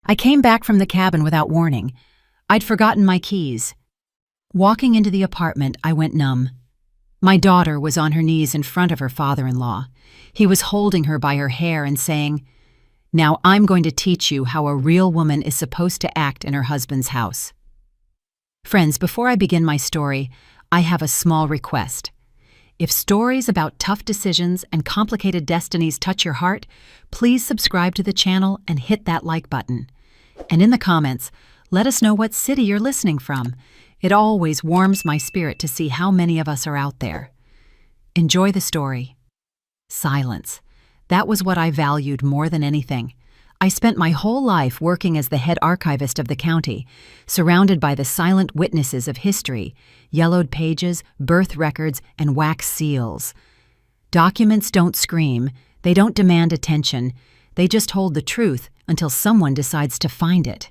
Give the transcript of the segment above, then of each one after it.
I came back from the cabin without warning. I'd forgotten my keys. Walking into the apartment, I went numb. My daughter was on her knees in front of her father-in-law. He was holding her by her hair and saying, "Now I'm going to teach you how a real woman is supposed to act in her husband's house." Friends, before I begin my story, I have a small request. If stories about tough decisions and complicated destinies touch your heart, please subscribe to the channel and hit that like button. And in the comments, let us know what city you're listening from. It always warms my spirit to see how many of us are out there. Enjoy the story. Silence. That was what I valued more than anything. I spent my whole life working as the head archivist of the county, surrounded by the silent witnesses of history, yellowed pages, birth records, and wax seals. Documents don't scream, they don't demand attention, they just hold the truth until someone decides to find it.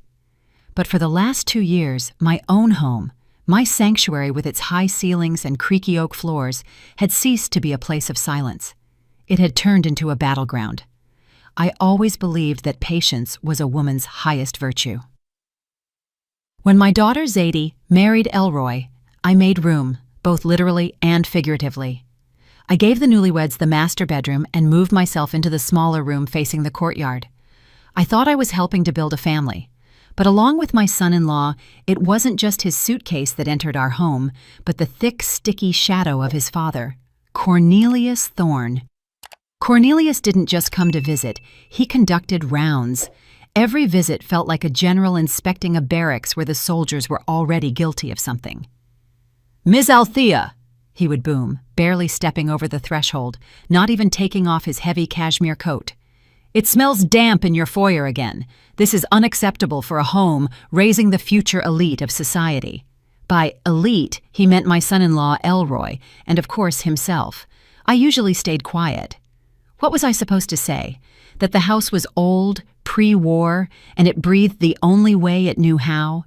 But for the last 2 years, my own home, my sanctuary with its high ceilings and creaky oak floors, had ceased to be a place of silence. It had turned into a battleground. I always believed that patience was a woman's highest virtue. When my daughter Zadie married Elroy, I made room, both literally and figuratively. I gave the newlyweds the master bedroom and moved myself into the smaller room facing the courtyard. I thought I was helping to build a family. But along with my son-in-law, it wasn't just his suitcase that entered our home, but the thick, sticky shadow of his father, Cornelius Thorne. Cornelius didn't just come to visit, he conducted rounds. Every visit felt like a general inspecting a barracks where the soldiers were already guilty of something. "Ms. Althea," he would boom, barely stepping over the threshold, not even taking off his heavy cashmere coat. "It smells damp in your foyer again. This is unacceptable for a home raising the future elite of society." By elite, he meant my son-in-law Elroy, and of course himself. I usually stayed quiet. What was I supposed to say? That the house was old, pre-war, and it breathed the only way it knew how?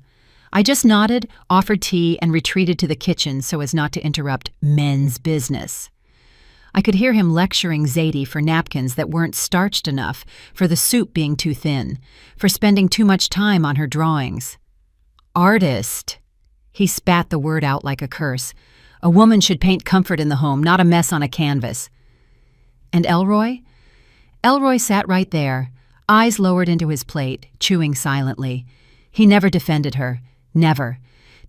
I just nodded, offered tea, and retreated to the kitchen so as not to interrupt men's business. I could hear him lecturing Zadie for napkins that weren't starched enough, for the soup being too thin, for spending too much time on her drawings. "Artist." He spat the word out like a curse. "A woman should paint comfort in the home, not a mess on a canvas." And Elroy? Elroy sat right there, eyes lowered into his plate, chewing silently. He never defended her. Never.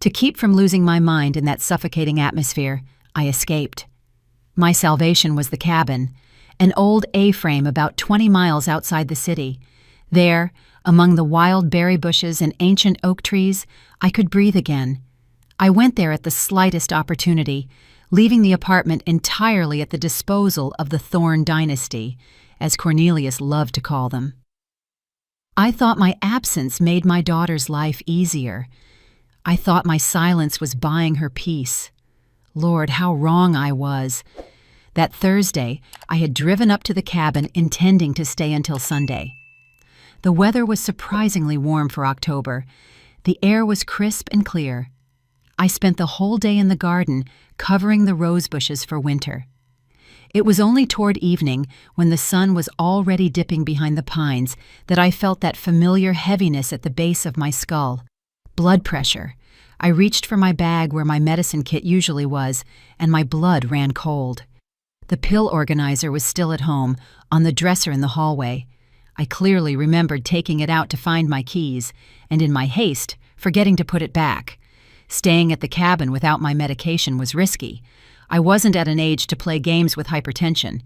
To keep from losing my mind in that suffocating atmosphere, I escaped. My salvation was the cabin, an old A-frame about 20 miles outside the city. There, among the wild berry bushes and ancient oak trees, I could breathe again. I went there at the slightest opportunity, leaving the apartment entirely at the disposal of the Thorne dynasty, as Cornelius loved to call them. I thought my absence made my daughter's life easier. I thought my silence was buying her peace. Lord, how wrong I was. That Thursday, I had driven up to the cabin intending to stay until Sunday. The weather was surprisingly warm for October. The air was crisp and clear. I spent the whole day in the garden, covering the rose bushes for winter. It was only toward evening, when the sun was already dipping behind the pines, that I felt that familiar heaviness at the base of my skull. Blood pressure. I reached for my bag where my medicine kit usually was, and my blood ran cold. The pill organizer was still at home, on the dresser in the hallway. I clearly remembered taking it out to find my keys, and in my haste, forgetting to put it back. Staying at the cabin without my medication was risky. I wasn't at an age to play games with hypertension.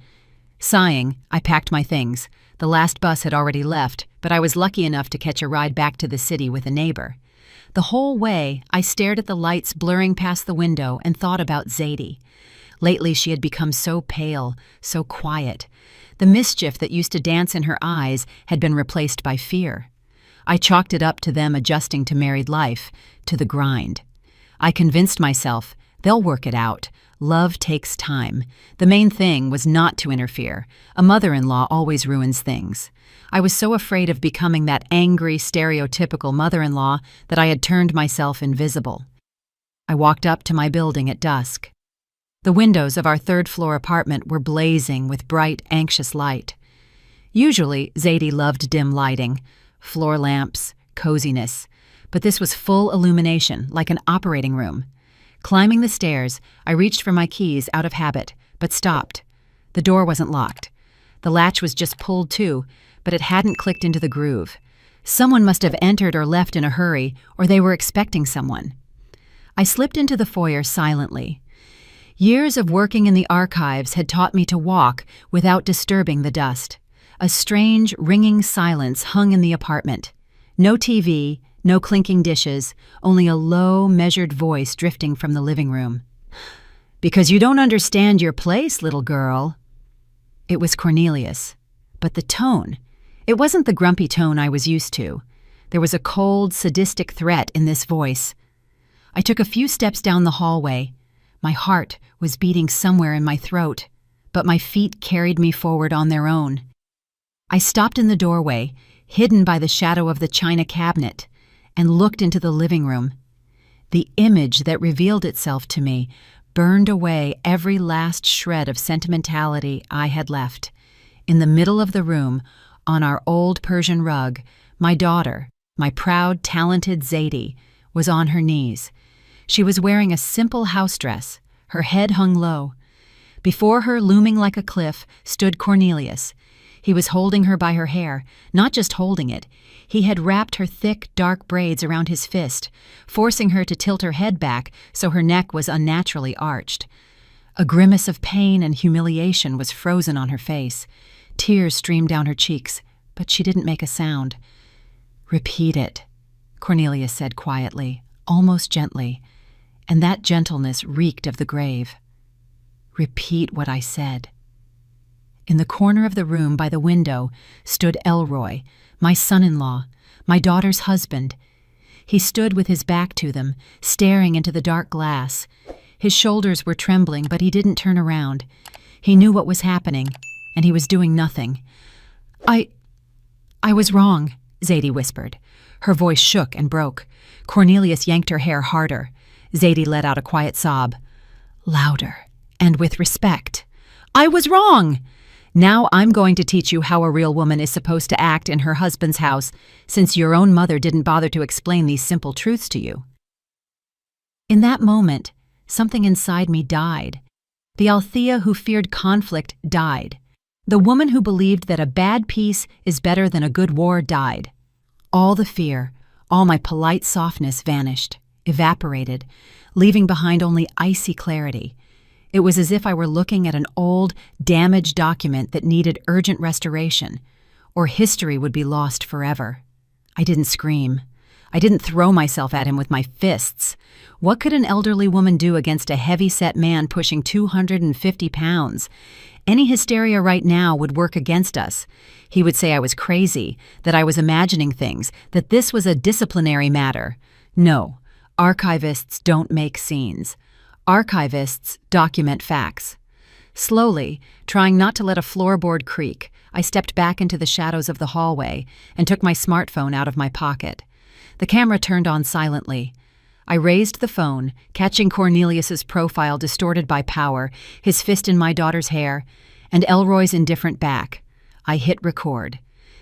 Sighing, I packed my things. The last bus had already left, but I was lucky enough to catch a ride back to the city with a neighbor. The whole way, I stared at the lights blurring past the window and thought about Zadie. Lately, she had become so pale, so quiet. The mischief that used to dance in her eyes had been replaced by fear. I chalked it up to them adjusting to married life, to the grind. I convinced myself, they'll work it out. Love takes time. The main thing was not to interfere. A mother-in-law always ruins things. I was so afraid of becoming that angry, stereotypical mother-in-law that I had turned myself invisible. I walked up to my building at dusk. The windows of our third-floor apartment were blazing with bright, anxious light. Usually, Zadie loved dim lighting. floor lamps, coziness. But this was full illumination, like an operating room. Climbing the stairs, I reached for my keys out of habit, but stopped. The door wasn't locked. The latch was just pulled to, but it hadn't clicked into the groove. Someone must have entered or left in a hurry, or they were expecting someone. I slipped into the foyer silently. Years of working in the archives had taught me to walk without disturbing the dust. A strange, ringing silence hung in the apartment. No TV, no clinking dishes, only a low, measured voice drifting from the living room. "Because you don't understand your place, little girl." It was Cornelius. But the tone, it wasn't the grumpy tone I was used to. There was a cold, sadistic threat in this voice. I took a few steps down the hallway. My heart was beating somewhere in my throat, but my feet carried me forward on their own. I stopped in the doorway, hidden by the shadow of the china cabinet, and looked into the living room. The image that revealed itself to me burned away every last shred of sentimentality I had left. In the middle of the room, on our old Persian rug, my daughter, my proud, talented Zadie, was on her knees. She was wearing a simple house dress, her head hung low. Before her, looming like a cliff, stood Cornelius. He was holding her by her hair, not just holding it. He had wrapped her thick, dark braids around his fist, forcing her to tilt her head back so her neck was unnaturally arched. A grimace of pain and humiliation was frozen on her face. Tears streamed down her cheeks, but she didn't make a sound. "Repeat it," Cornelius said quietly, almost gently, and that gentleness reeked of the grave. "Repeat what I said." In the corner of the room by the window stood Elroy, my son-in-law, my daughter's husband. He stood with his back to them, staring into the dark glass. His shoulders were trembling, but he didn't turn around. He knew what was happening, and he was doing nothing. I was wrong," Zadie whispered. Her voice shook and broke. Cornelius yanked her hair harder. Zadie let out a quiet sob. "Louder, and with respect." "I was wrong! Now I'm going to teach you how a real woman is supposed to act in her husband's house, since your own mother didn't bother to explain these simple truths to you." In that moment, something inside me died. The Althea who feared conflict died. The woman who believed that a bad peace is better than a good war died. All the fear, all my polite softness vanished, evaporated, leaving behind only icy clarity. It was as if I were looking at an old, damaged document that needed urgent restoration, or history would be lost forever. I didn't scream. I didn't throw myself at him with my fists. What could an elderly woman do against a heavy-set man pushing 250 pounds? Any hysteria right now would work against us. He would say I was crazy, that I was imagining things, that this was a disciplinary matter. No, archivists don't make scenes. Archivists document facts. Slowly, trying not to let a floorboard creak, I stepped back into the shadows of the hallway and took my smartphone out of my pocket. The camera turned on silently. I raised the phone, catching Cornelius's profile distorted by power, his fist in my daughter's hair, and Elroy's indifferent back. I hit record.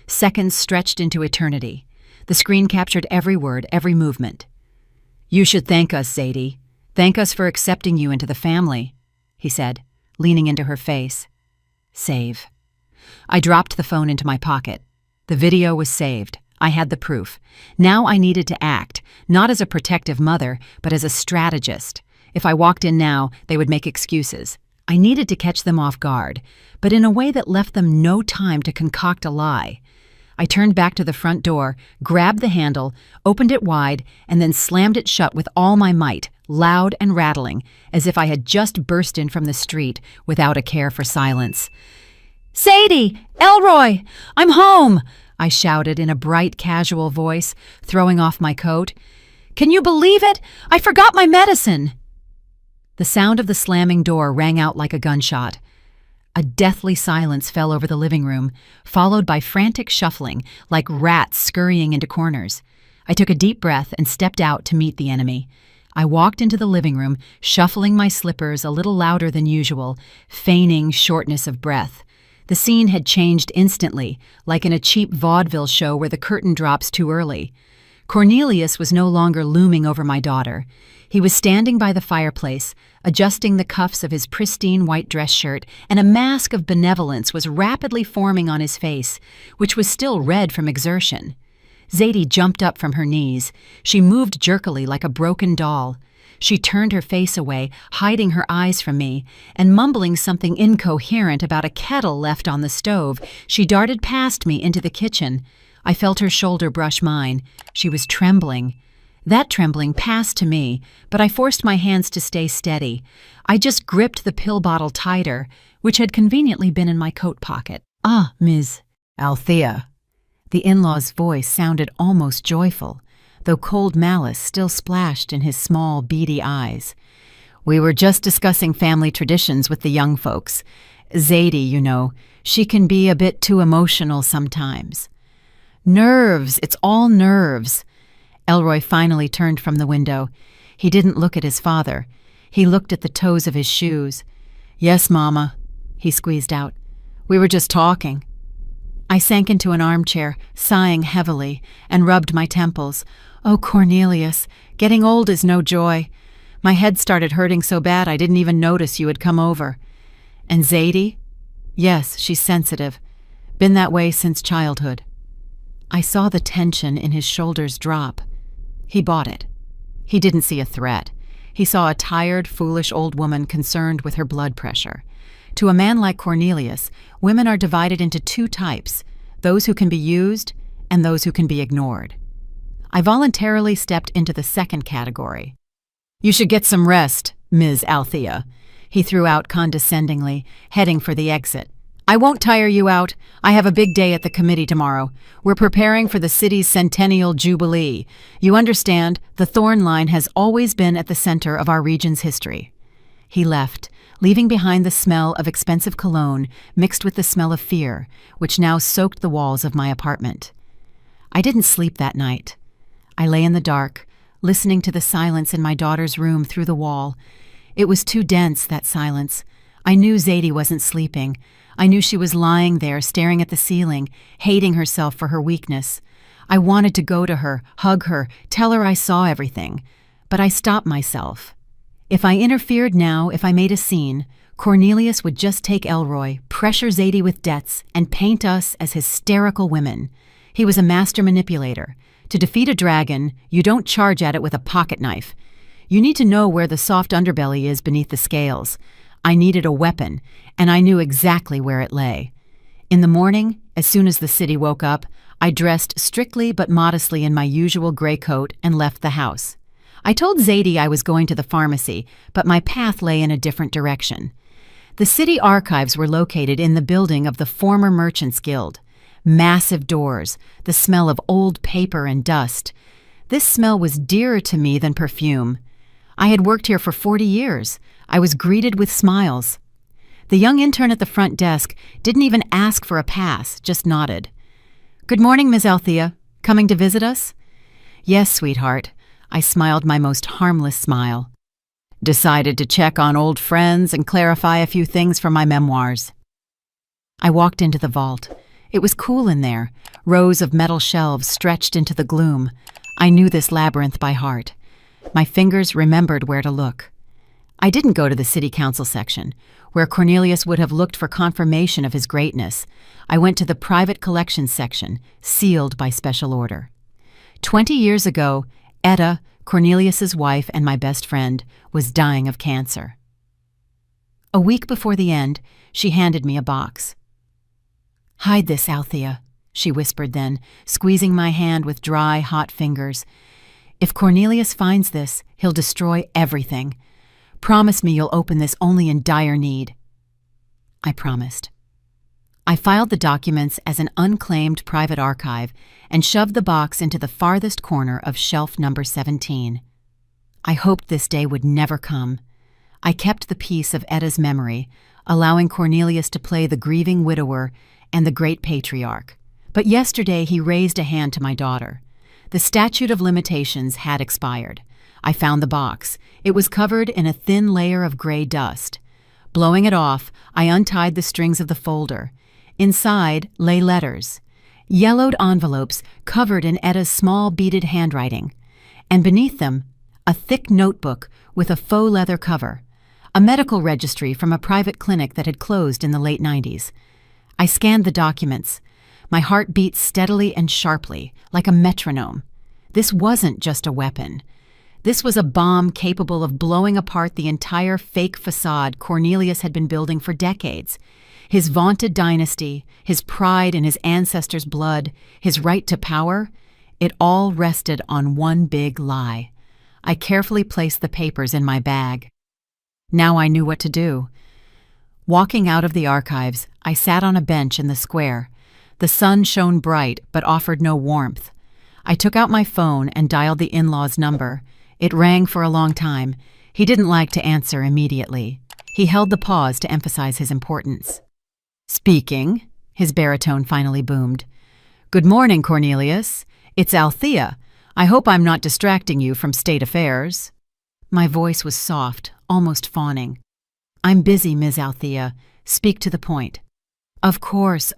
Seconds stretched into eternity. The screen captured every word, every movement. "You should thank us, Zadie. Thank us for accepting you into the family," he said, leaning into her face. "Save." I dropped the phone into my pocket. The video was saved. I had the proof. Now I needed to act, not as a protective mother, but as a strategist. If I walked in now, they would make excuses. I needed to catch them off guard, but in a way that left them no time to concoct a lie. I turned back to the front door, grabbed the handle, opened it wide, and then slammed it shut with all my might, loud and rattling, as if I had just burst in from the street without a care for silence. "Zadie! Elroy! I'm home!" I shouted in a bright, casual voice, throwing off my coat. "Can you believe it? I forgot my medicine!" The sound of the slamming door rang out like a gunshot. A deathly silence fell over the living room, followed by frantic shuffling, like rats scurrying into corners. I took a deep breath and stepped out to meet the enemy. I walked into the living room, shuffling my slippers a little louder than usual, feigning shortness of breath. The scene had changed instantly, like in a cheap vaudeville show where the curtain drops too early. Cornelius was no longer looming over my daughter. He was standing by the fireplace, adjusting the cuffs of his pristine white dress shirt, and a mask of benevolence was rapidly forming on his face, which was still red from exertion. Zadie jumped up from her knees. She moved jerkily like a broken doll. She turned her face away, hiding her eyes from me, and mumbling something incoherent about a kettle left on the stove, she darted past me into the kitchen. I felt her shoulder brush mine. She was trembling. That trembling passed to me, but I forced my hands to stay steady. I just gripped the pill bottle tighter, which had conveniently been in my coat pocket. "Ah, Ms. Althea." The in-law's voice sounded almost joyful, though cold malice still splashed in his small, beady eyes. "We were just discussing family traditions with the young folks. Zadie, you know, she can be a bit too emotional sometimes." "Nerves, it's all nerves." Elroy finally turned from the window. He didn't look at his father. He looked at the toes of his shoes. "Yes, Mama," he squeezed out. "We were just talking." I sank into an armchair, sighing heavily, and rubbed my temples. "Oh, Cornelius, getting old is no joy. My head started hurting so bad I didn't even notice you had come over." "And Zadie?" "Yes, she's sensitive. Been that way since childhood." I saw the tension in his shoulders drop. He bought it. He didn't see a threat. He saw a tired, foolish old woman concerned with her blood pressure. To a man like Cornelius, women are divided into two types, those who can be used and those who can be ignored. I voluntarily stepped into the second category. "You should get some rest, Ms. Althea," he threw out condescendingly, heading for the exit. "I won't tire you out. I have a big day at the committee tomorrow. We're preparing for the city's centennial jubilee. You understand, the Thorn Line has always been at the center of our region's history." He left, leaving behind the smell of expensive cologne mixed with the smell of fear, which now soaked the walls of my apartment. I didn't sleep that night. I lay in the dark, listening to the silence in my daughter's room through the wall. It was too dense, that silence. I knew Zadie wasn't sleeping. I knew she was lying there, staring at the ceiling, hating herself for her weakness. I wanted to go to her, hug her, tell her I saw everything. But I stopped myself. If I interfered now, if I made a scene, Cornelius would just take Elroy, pressure Zadie with debts, and paint us as hysterical women. He was a master manipulator. To defeat a dragon, you don't charge at it with a pocket knife. You need to know where the soft underbelly is beneath the scales. I needed a weapon, and I knew exactly where it lay. In the morning, as soon as the city woke up, I dressed strictly but modestly in my usual gray coat and left the house. I told Zadie I was going to the pharmacy, but my path lay in a different direction. The city archives were located in the building of the former Merchants Guild. Massive doors, the smell of old paper and dust. This smell was dearer to me than perfume. I had worked here for 40 years. I was greeted with smiles. The young intern at the front desk didn't even ask for a pass, just nodded. "Good morning, Miss Althea. Coming to visit us?" "Yes, sweetheart." I smiled my most harmless smile. "Decided to check on old friends and clarify a few things from my memoirs." I walked into the vault. It was cool in there, rows of metal shelves stretched into the gloom. I knew this labyrinth by heart. My fingers remembered where to look. I didn't go to the city council section, where Cornelius would have looked for confirmation of his greatness. I went to the private collections section, sealed by special order. 20 years ago, Etta, Cornelius's wife and my best friend, was dying of cancer. A week before the end, she handed me a box. "Hide this, Althea," she whispered then, squeezing my hand with dry, hot fingers. "If Cornelius finds this, he'll destroy everything. Promise me you'll open this only in dire need." I promised. I filed the documents as an unclaimed private archive and shoved the box into the farthest corner of shelf number 17. I hoped this day would never come. I kept the piece of Etta's memory, allowing Cornelius to play the grieving widower and the great patriarch. But yesterday he raised a hand to my daughter. The statute of limitations had expired. I found the box. It was covered in a thin layer of gray dust. Blowing it off, I untied the strings of the folder. Inside lay letters, yellowed envelopes covered in Etta's small beaded handwriting, and beneath them, a thick notebook with a faux leather cover, a medical registry from a private clinic that had closed in the late 90s. I scanned the documents. My heart beat steadily and sharply, like a metronome. This wasn't just a weapon. This was a bomb capable of blowing apart the entire fake facade Cornelius had been building for decades. His vaunted dynasty, his pride in his ancestors' blood, his right to power, it all rested on one big lie. I carefully placed the papers in my bag. Now I knew what to do. Walking out of the archives, I sat on a bench in the square. The sun shone bright but offered no warmth. I took out my phone and dialed the in-law's number. It rang for a long time. He didn't like to answer immediately. He held the pause to emphasize his importance. "Speaking," his baritone finally boomed. "Good morning, Cornelius. It's Althea. I hope I'm not distracting you from state affairs." My voice was soft, almost fawning. "I'm busy, Ms. Althea. Speak to the point." Of course,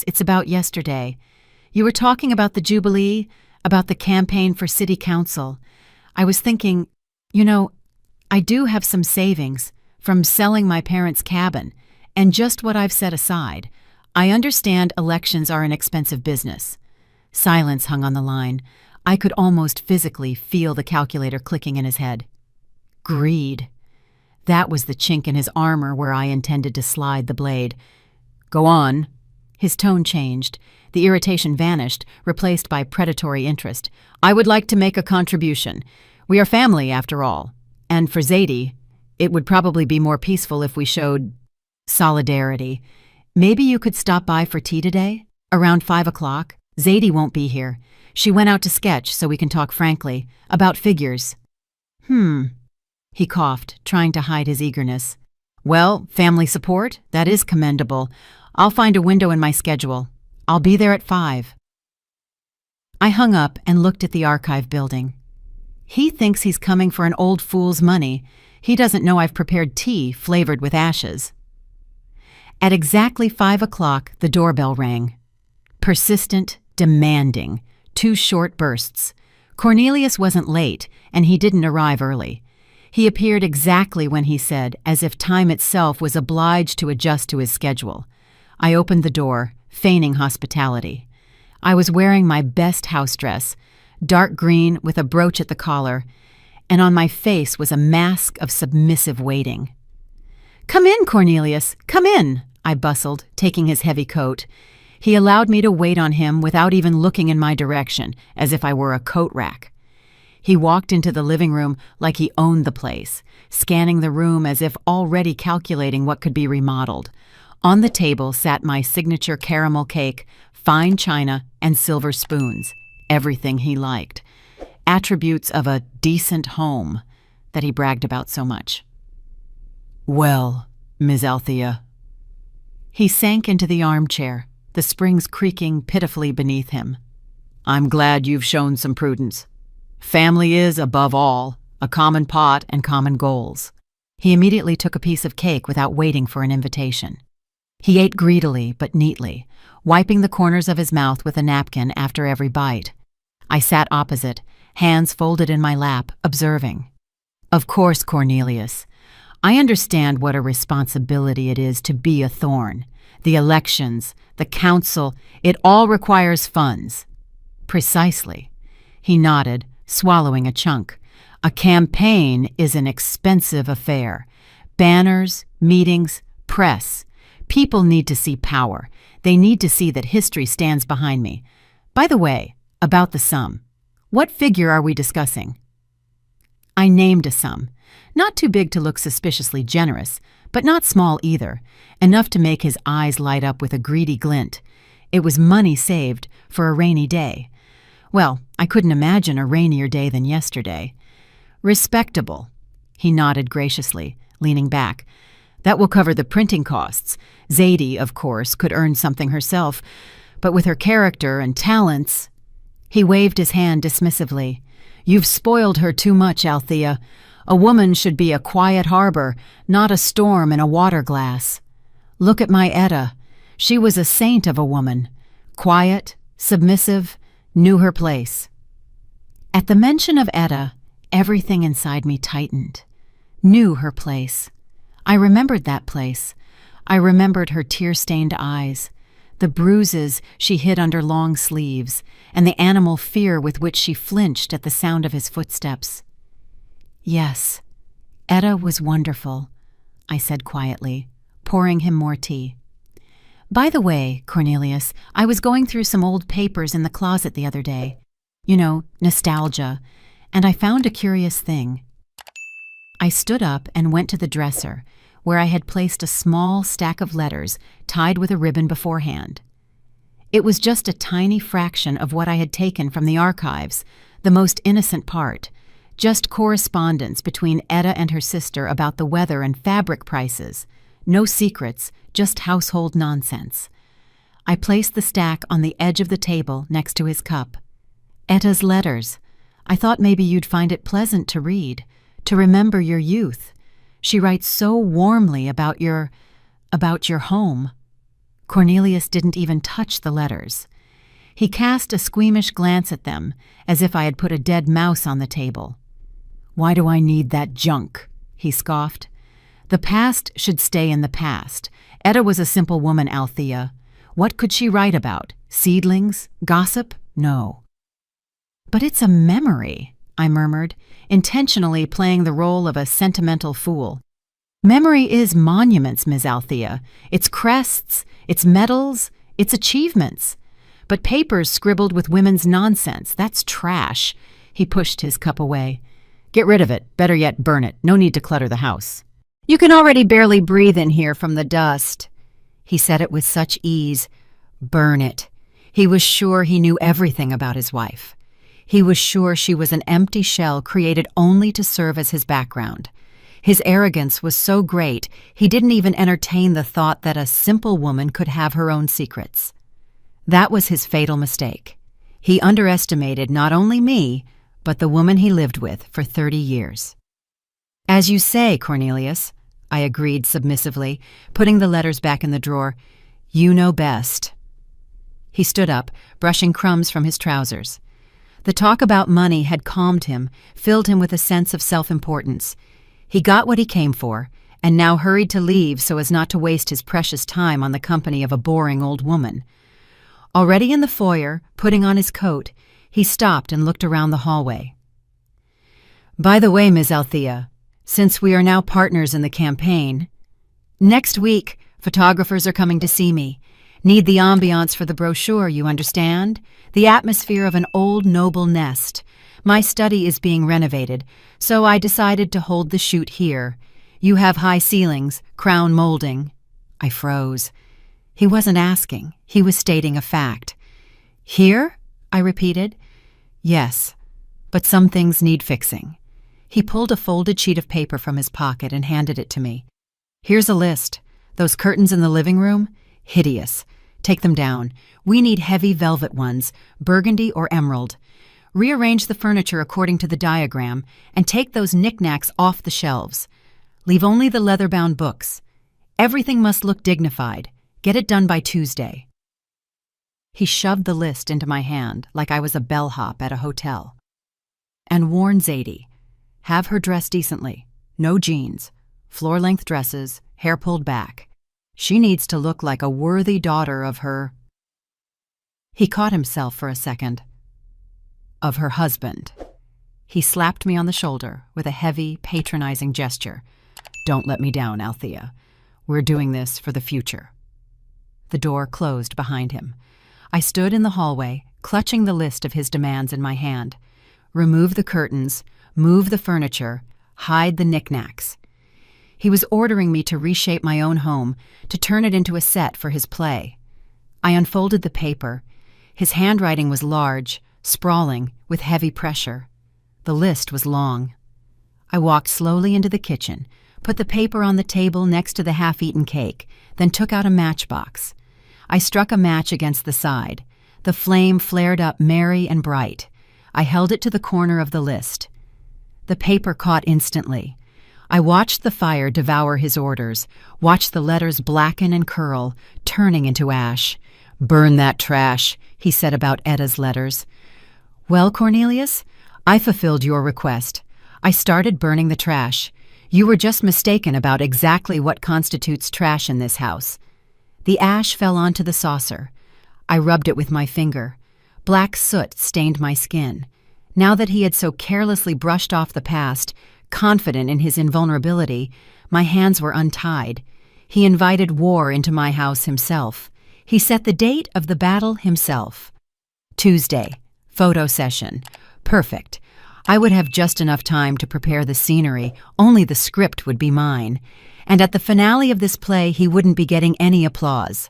it's about yesterday. You were talking about the Jubilee, about the campaign for city council. I was thinking, I do have some savings from selling my parents' cabin, and just what I've set aside. I understand elections are an expensive business. Silence hung on the line. I could almost physically feel the calculator clicking in his head. Greed. That was the chink in his armor where I intended to slide the blade. "Go on." His tone changed. The irritation vanished, replaced by predatory interest. "I would like to make a contribution. We are family, after all. And for Zadie, it would probably be more peaceful if we showed solidarity. Maybe you could stop by for tea today? Around 5 o'clock? Zadie won't be here. She went out to sketch so we can talk frankly, about figures." He coughed, trying to hide his eagerness. "Well, family support? That is commendable. I'll find a window in my schedule. I'll be there at 5. I hung up and looked at the archive building. He thinks he's coming for an old fool's money. He doesn't know I've prepared tea flavored with ashes. At exactly 5 o'clock, the doorbell rang. Persistent, demanding, 2 short bursts. Cornelius wasn't late, and he didn't arrive early. He appeared exactly when he said, as if time itself was obliged to adjust to his schedule. I opened the door, feigning hospitality. I was wearing my best house dress, dark green with a brooch at the collar, and on my face was a mask of submissive waiting. "Come in, Cornelius, come in," I bustled, taking his heavy coat. He allowed me to wait on him without even looking in my direction, as if I were a coat rack. He walked into the living room like he owned the place, scanning the room as if already calculating what could be remodeled. On the table sat my signature caramel cake, fine china, and silver spoons, everything he liked. Attributes of a decent home that he bragged about so much. "Well, Ms. Althea." He sank into the armchair, the springs creaking pitifully beneath him. "I'm glad you've shown some prudence. Family is, above all, a common pot and common goals." He immediately took a piece of cake without waiting for an invitation. He ate greedily but neatly, wiping the corners of his mouth with a napkin after every bite. I sat opposite, hands folded in my lap, observing. "Of course, Cornelius. I understand what a responsibility it is to be a thorn. The elections, the council, it all requires funds." "Precisely." He nodded, swallowing a chunk. "A campaign is an expensive affair. Banners, meetings, press. People need to see power. They need to see that history stands behind me. By the way, about the sum. What figure are we discussing?" I named a sum. Not too big to look suspiciously generous, but not small either, enough to make his eyes light up with a greedy glint. It was money saved for a rainy day. Well, I couldn't imagine a rainier day than yesterday. "Respectable." He nodded graciously, leaning back. "That will cover the printing costs. Zadie, of course, could earn something herself, but with her character and talents—" He waved his hand dismissively. "You've spoiled her too much, Althea. A woman should be a quiet harbor, not a storm in a water glass. Look at my Etta. She was a saint of a woman, quiet, submissive, knew her place. At the mention of Etta, everything inside me tightened. Knew her place. I remembered that place. I remembered her tear-stained eyes, the bruises she hid under long sleeves, and the animal fear with which she flinched at the sound of his footsteps. Yes, Etta was wonderful, I said quietly, pouring him more tea. By the way, Cornelius, I was going through some old papers in the closet the other day. You know, nostalgia, and I found a curious thing. I stood up and went to the dresser, where I had placed a small stack of letters tied with a ribbon beforehand. It was just a tiny fraction of what I had taken from the archives, the most innocent part, just correspondence between Etta and her sister about the weather and fabric prices. No secrets, just household nonsense. I placed the stack on the edge of the table next to his cup. Etta's letters. I thought maybe you'd find it pleasant to read, to remember your youth. She writes so warmly about your home. Cornelius didn't even touch the letters. He cast a squeamish glance at them, as if I had put a dead mouse on the table. "Why do I need that junk?" he scoffed. "The past should stay in the past. Etta was a simple woman, Althea. What could she write about? Seedlings? Gossip? No." "But it's a memory," I murmured, intentionally playing the role of a sentimental fool. "Memory is monuments, Ms. Althea. It's crests, it's medals, it's achievements. But papers scribbled with women's nonsense, that's trash." He pushed his cup away. "Get rid of it. Better yet, burn it. No need to clutter the house. You can already barely breathe in here from the dust." He said it with such ease. Burn it. He was sure he knew everything about his wife. He was sure she was an empty shell created only to serve as his background. His arrogance was so great, he didn't even entertain the thought that a simple woman could have her own secrets. That was his fatal mistake. He underestimated not only me, but the woman he lived with for 30 years. "As you say, Cornelius," I agreed submissively, putting the letters back in the drawer. "You know best." He stood up, brushing crumbs from his trousers. The talk about money had calmed him, filled him with a sense of self-importance. He got what he came for, and now hurried to leave so as not to waste his precious time on the company of a boring old woman. Already in the foyer, putting on his coat, he stopped and looked around the hallway. "By the way, Ms. Althea, since we are now partners in the campaign, next week photographers are coming to see me. Need the ambiance for the brochure, you understand? The atmosphere of an old noble nest. My study is being renovated, so I decided to hold the shoot here. You have high ceilings, crown molding." I froze. He wasn't asking. He was stating a fact. "Here?" I repeated. "Yes, but some things need fixing." He pulled a folded sheet of paper from his pocket and handed it to me. "Here's a list. Those curtains in the living room? Hideous. Take them down. We need heavy velvet ones, burgundy or emerald. Rearrange the furniture according to the diagram, and take those knickknacks off the shelves. Leave only the leather-bound books. Everything must look dignified. Get it done by Tuesday." He shoved the list into my hand like I was a bellhop at a hotel. "And warn Zadie. Have her dress decently. No jeans. Floor-length dresses, hair pulled back. She needs to look like a worthy daughter of her—" He caught himself for a second. "Of her husband." He slapped me on the shoulder with a heavy, patronizing gesture. "Don't let me down, Althea. We're doing this for the future." The door closed behind him. I stood in the hallway, clutching the list of his demands in my hand. Remove the curtains, move the furniture, hide the knickknacks. He was ordering me to reshape my own home, to turn it into a set for his play. I unfolded the paper. His handwriting was large, sprawling, with heavy pressure. The list was long. I walked slowly into the kitchen, put the paper on the table next to the half-eaten cake, then took out a matchbox. I struck a match against the side. The flame flared up merry and bright. I held it to the corner of the list. The paper caught instantly. I watched the fire devour his orders, watched the letters blacken and curl, turning into ash. "Burn that trash," he said about Etta's letters. "Well, Cornelius, I fulfilled your request. I started burning the trash. You were just mistaken about exactly what constitutes trash in this house." The ash fell onto the saucer. I rubbed it with my finger. Black soot stained my skin. Now that he had so carelessly brushed off the past, confident in his invulnerability, my hands were untied. He invited war into my house himself. He set the date of the battle himself. Tuesday, photo session. Perfect. I would have just enough time to prepare the scenery, only the script would be mine. And at the finale of this play, he wouldn't be getting any applause.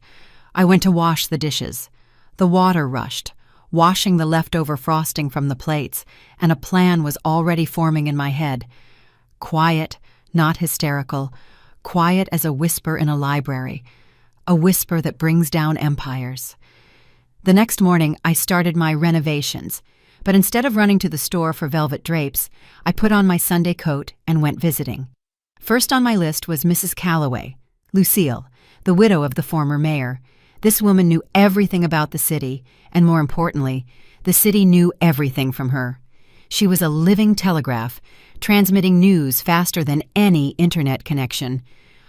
I went to wash the dishes. The water rushed, washing the leftover frosting from the plates, and a plan was already forming in my head. Quiet, not hysterical, quiet as a whisper in a library, a whisper that brings down empires. The next morning, I started my renovations, but instead of running to the store for velvet drapes, I put on my Sunday coat and went visiting. First on my list was Mrs. Calloway, Lucille, the widow of the former mayor. This woman knew everything about the city, and more importantly, the city knew everything from her. She was a living telegraph, transmitting news faster than any internet connection.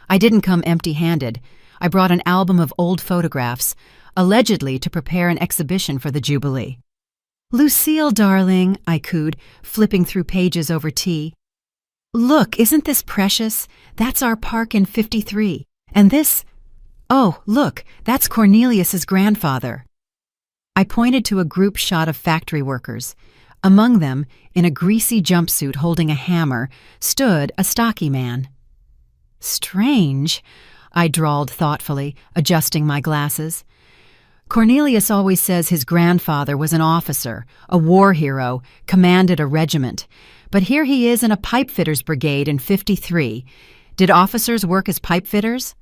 I didn't come empty-handed. I brought an album of old photographs, allegedly to prepare an exhibition for the Jubilee. "Lucille, darling," I cooed, flipping through pages over tea. "Look, isn't this precious? That's our park in 53. And this... Oh, look, that's Cornelius's grandfather." I pointed to a group shot of factory workers. Among them, in a greasy jumpsuit holding a hammer, stood a stocky man. "Strange," I drawled thoughtfully, adjusting my glasses. "Cornelius always says his grandfather was an officer, a war hero, commanded a regiment. But here he is in a pipefitters' brigade in 53. Did officers work as pipefitters?"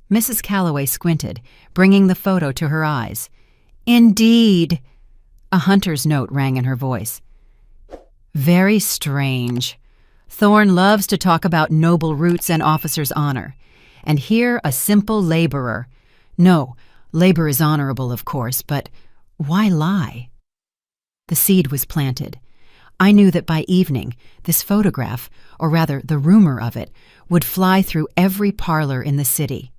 Mrs. Calloway squinted, bringing the photo to her eyes. "Indeed." A hunter's note rang in her voice. "Very strange. Thorne loves to talk about noble roots and officers' honor. And here a simple laborer. No, labor is honorable, of course, but why lie?" The seed was planted. I knew that by evening, this photograph, or rather the rumor of it, would fly through every parlor in the city.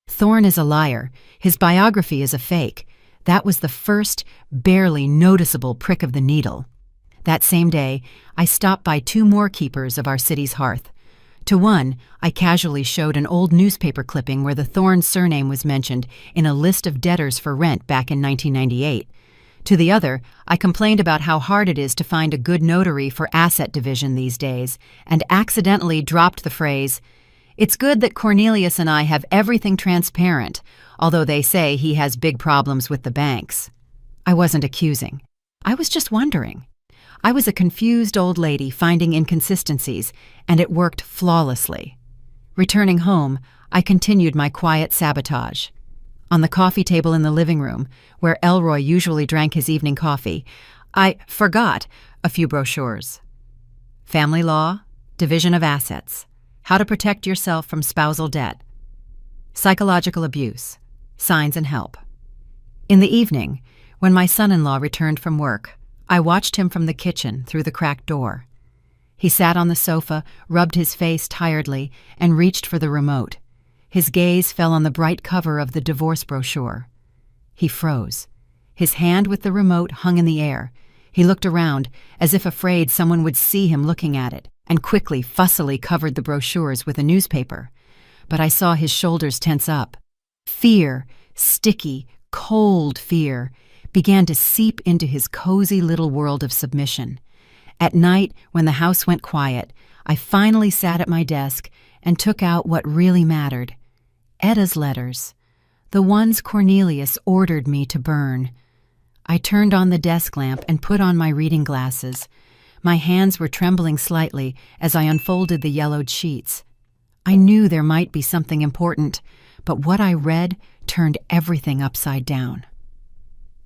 Thorne is a liar. His biography is a fake. That was the first, barely noticeable prick of the needle. That same day, I stopped by 2 more keepers of our city's hearth. To one, I casually showed an old newspaper clipping where the Thorne surname was mentioned in a list of debtors for rent back in 1998. To the other, I complained about how hard it is to find a good notary for asset division these days, and accidentally dropped the phrase, "It's good that Cornelius and I have everything transparent, although they say he has big problems with the banks." I wasn't accusing. I was just wondering. I was a confused old lady finding inconsistencies, and it worked flawlessly. Returning home, I continued my quiet sabotage. On the coffee table in the living room, where Elroy usually drank his evening coffee, I forgot a few brochures. Family law, division of assets, how to protect yourself from spousal debt, psychological abuse, signs and help. In the evening, when my son-in-law returned from work, I watched him from the kitchen through the cracked door. He sat on the sofa, rubbed his face tiredly, and reached for the remote. His gaze fell on the bright cover of the divorce brochure. He froze. His hand with the remote hung in the air. He looked around, as if afraid someone would see him looking at it, and quickly, fussily covered the brochures with a newspaper. But I saw his shoulders tense up. Fear, sticky, cold fear, began to seep into his cozy little world of submission. At night, when the house went quiet, I finally sat at my desk and took out what really mattered. Etta's letters, the ones Cornelius ordered me to burn. I turned on the desk lamp and put on my reading glasses. My hands were trembling slightly as I unfolded the yellowed sheets. I knew there might be something important, but what I read turned everything upside down.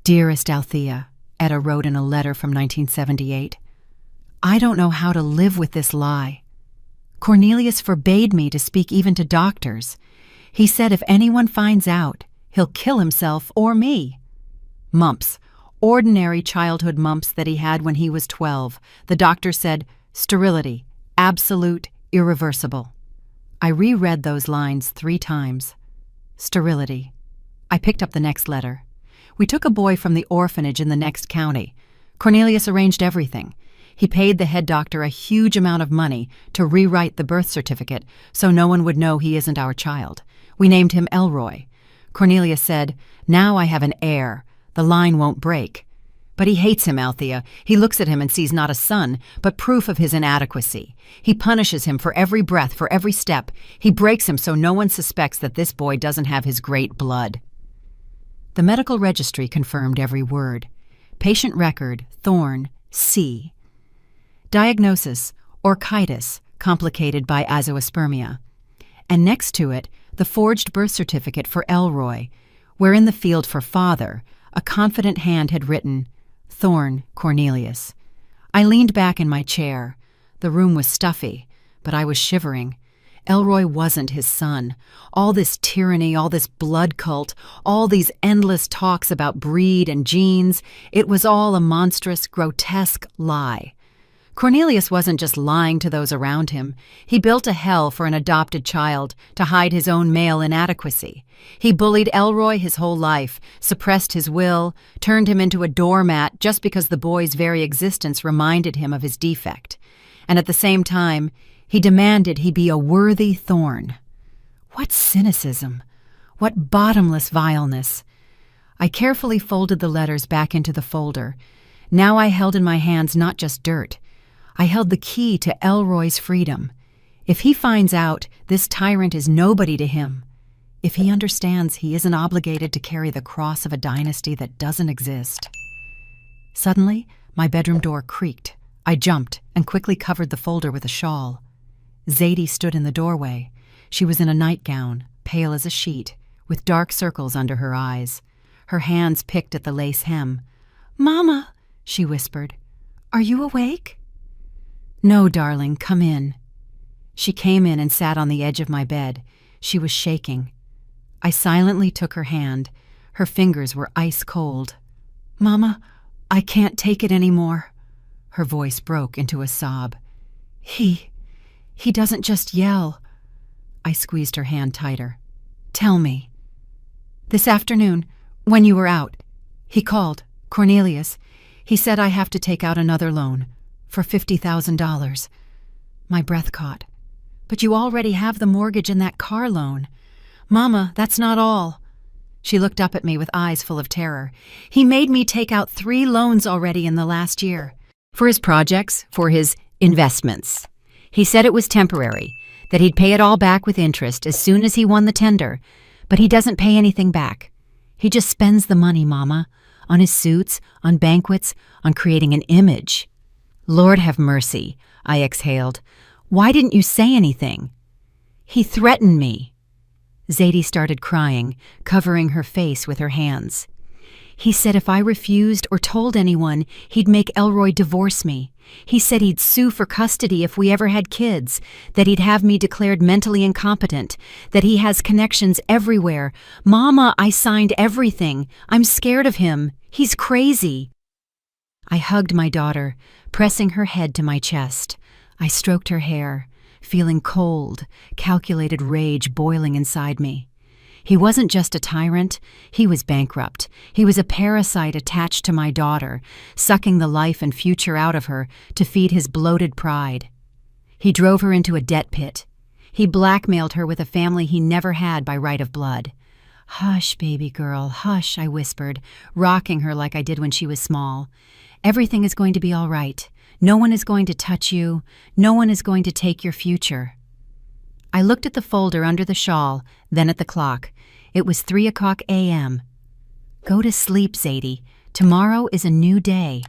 "Dearest Althea," Etta wrote in a letter from 1978, "I don't know how to live with this lie. Cornelius forbade me to speak even to doctors. He said if anyone finds out, he'll kill himself or me. Mumps. Ordinary childhood mumps that he had when he was 12. The doctor said, sterility, absolute, irreversible. I reread those lines 3 times. Sterility. I picked up the next letter. We took a boy from the orphanage in the next county. Cornelius arranged everything. He paid the head doctor a huge amount of money to rewrite the birth certificate so no one would know he isn't our child. We named him Elroy. Cornelius said, now I have an heir. The line won't break. But he hates him, Althea. He looks at him and sees not a son, but proof of his inadequacy. He punishes him for every breath, for every step. He breaks him so no one suspects that this boy doesn't have his great blood. The medical registry confirmed every word. Patient record, Thorn, C. Diagnosis, orchitis, complicated by azoospermia. And next to it, the forged birth certificate for Elroy, where in the field for father, a confident hand had written, Thorn Cornelius. I leaned back in my chair. The room was stuffy, but I was shivering. Elroy wasn't his son. All this tyranny, all this blood cult, all these endless talks about breed and genes, it was all a monstrous, grotesque lie. Cornelius wasn't just lying to those around him. He built a hell for an adopted child to hide his own male inadequacy. He bullied Elroy his whole life, suppressed his will, turned him into a doormat just because the boy's very existence reminded him of his defect. And at the same time, he demanded he be a worthy thorn. What cynicism! What bottomless vileness! I carefully folded the letters back into the folder. Now I held in my hands not just dirt. I held the key to Elroy's freedom. If he finds out, this tyrant is nobody to him. If he understands he isn't obligated to carry the cross of a dynasty that doesn't exist. Suddenly, my bedroom door creaked. I jumped and quickly covered the folder with a shawl. Zadie stood in the doorway. She was in a nightgown, pale as a sheet, with dark circles under her eyes. Her hands picked at the lace hem. "Mama," she whispered, "are you awake?" "No, darling, come in." She came in and sat on the edge of my bed. She was shaking. I silently took her hand. Her fingers were ice cold. "Mama, I can't take it anymore." Her voice broke into a sob. He doesn't just yell." I squeezed her hand tighter. "Tell me." "This afternoon, when you were out, he called, Cornelius. He said I have to take out another loan for $50,000. My breath caught. "But you already have the mortgage and that car loan." "Mama, that's not all." She looked up at me with eyes full of terror. "He made me take out 3 loans already in the last year. For his projects, for his investments. He said it was temporary, that he'd pay it all back with interest as soon as he won the tender, but he doesn't pay anything back. He just spends the money, Mama, on his suits, on banquets, on creating an image." "Lord have mercy," I exhaled. "Why didn't you say anything?" "He threatened me." Zadie started crying, covering her face with her hands. "He said if I refused or told anyone, he'd make Elroy divorce me. He said he'd sue for custody if we ever had kids, that he'd have me declared mentally incompetent, that he has connections everywhere. Mama, I signed everything. I'm scared of him. He's crazy." I hugged my daughter, pressing her head to my chest. I stroked her hair, feeling cold, calculated rage boiling inside me. He wasn't just a tyrant, he was bankrupt. He was a parasite attached to my daughter, sucking the life and future out of her to feed his bloated pride. He drove her into a debt pit. He blackmailed her with a family he never had by right of blood. "Hush, baby girl, hush," I whispered, rocking her like I did when she was small. "Everything is going to be all right. No one is going to touch you. No one is going to take your future." I looked at the folder under the shawl, then at the clock. It was 3:00 a.m. "Go to sleep, Zadie. Tomorrow is a new day."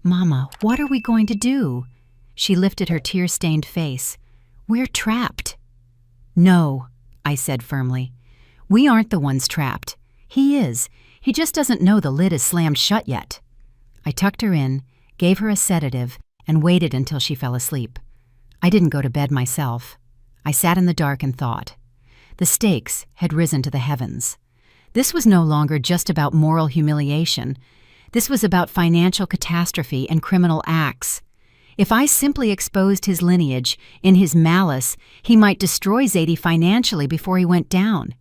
"Mama, what are we going to do?" She lifted her tear-stained face. "We're trapped." "No," I said firmly. "We aren't the ones trapped. He is. He just doesn't know the lid is slammed shut yet." I tucked her in, gave her a sedative, and waited until she fell asleep. I didn't go to bed myself. I sat in the dark and thought. The stakes had risen to the heavens. This was no longer just about moral humiliation. This was about financial catastrophe and criminal acts. If I simply exposed his lineage, in his malice, he might destroy Zadie financially before he went down.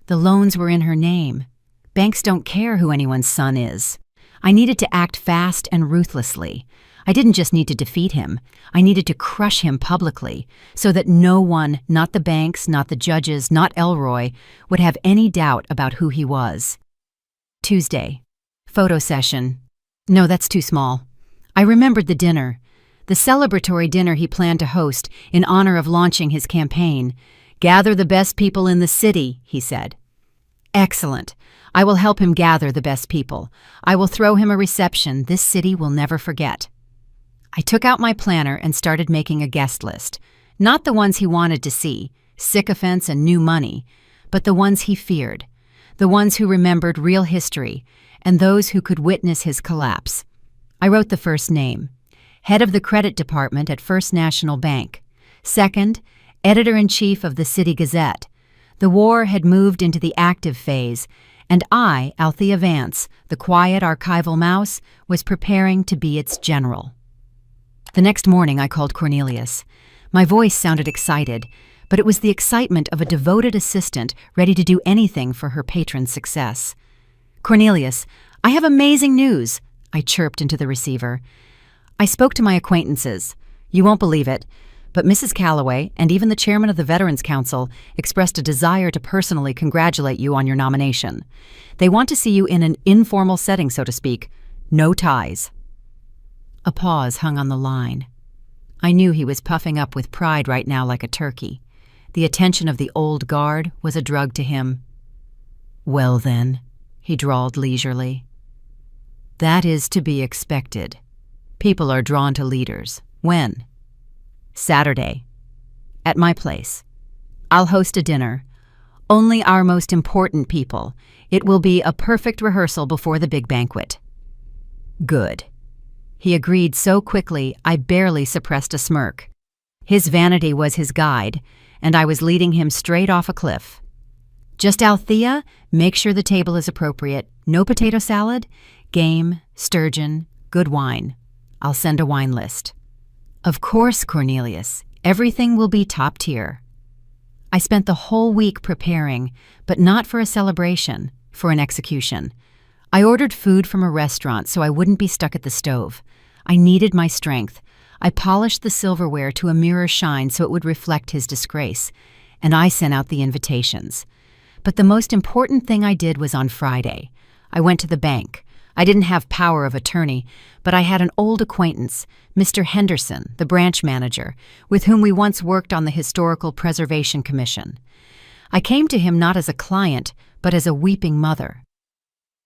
The loans were in her name. Banks don't care who anyone's son is. I needed to act fast and ruthlessly. I didn't just need to defeat him. I needed to crush him publicly, so that no one, not the banks, not the judges, not Elroy, would have any doubt about who he was. Tuesday. Photo session. No, that's too small. I remembered the dinner. The celebratory dinner he planned to host in honor of launching his campaign. "Gather the best people in the city," he said. Excellent. I will help him gather the best people. I will throw him a reception this city will never forget. I took out my planner and started making a guest list. Not the ones he wanted to see, sycophants and new money, but the ones he feared, the ones who remembered real history, and those who could witness his collapse. I wrote the first name. Head of the credit department at First National Bank. Second, editor-in-chief of the City Gazette. The war had moved into the active phase, and I, Althea Vance, the quiet archival mouse, was preparing to be its general. The next morning I called Cornelius. My voice sounded excited, but it was the excitement of a devoted assistant ready to do anything for her patron's success. "Cornelius, I have amazing news," I chirped into the receiver. "I spoke to my acquaintances. You won't believe it, but Mrs. Calloway and even the chairman of the Veterans Council expressed a desire to personally congratulate you on your nomination. They want to see you in an informal setting, so to speak. No ties." A pause hung on the line. I knew he was puffing up with pride right now like a turkey. The attention of the old guard was a drug to him. "Well then," he drawled leisurely. "That is to be expected. People are drawn to leaders. When?" "Saturday. At my place. I'll host a dinner. Only our most important people. It will be a perfect rehearsal before the big banquet." "Good." He agreed so quickly I barely suppressed a smirk. His vanity was his guide, and I was leading him straight off a cliff. "Just Althea, make sure the table is appropriate. No potato salad, game, sturgeon, good wine. I'll send a wine list." "Of course, Cornelius. Everything will be top tier." I spent the whole week preparing, but not for a celebration, for an execution. I ordered food from a restaurant so I wouldn't be stuck at the stove. I needed my strength. I polished the silverware to a mirror shine so it would reflect his disgrace, and I sent out the invitations. But the most important thing I did was on Friday. I went to the bank. I didn't have power of attorney, but I had an old acquaintance, Mr. Henderson, the branch manager, with whom we once worked on the Historical Preservation Commission. I came to him not as a client, but as a weeping mother.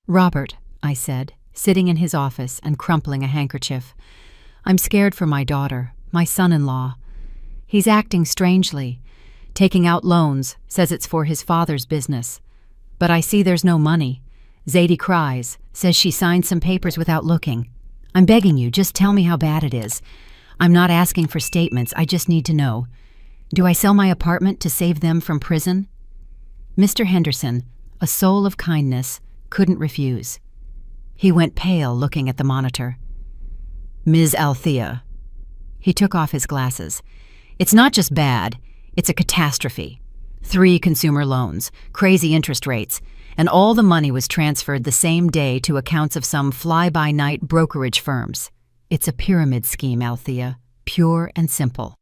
"Robert," I said, sitting in his office and crumpling a handkerchief, "I'm scared for my daughter, my son-in-law. He's acting strangely, taking out loans, says it's for his father's business. But I see there's no money. Zadie cries, says she signed some papers without looking. I'm begging you, just tell me how bad it is. I'm not asking for statements, I just need to know. Do I sell my apartment to save them from prison?" Mr. Henderson, a soul of kindness, couldn't refuse. He went pale looking at the monitor. "Ms. Althea." He took off his glasses. "It's not just bad, it's a catastrophe. 3 consumer loans, crazy interest rates, and all the money was transferred the same day to accounts of some fly-by-night brokerage firms. It's a pyramid scheme, Althea, pure and simple."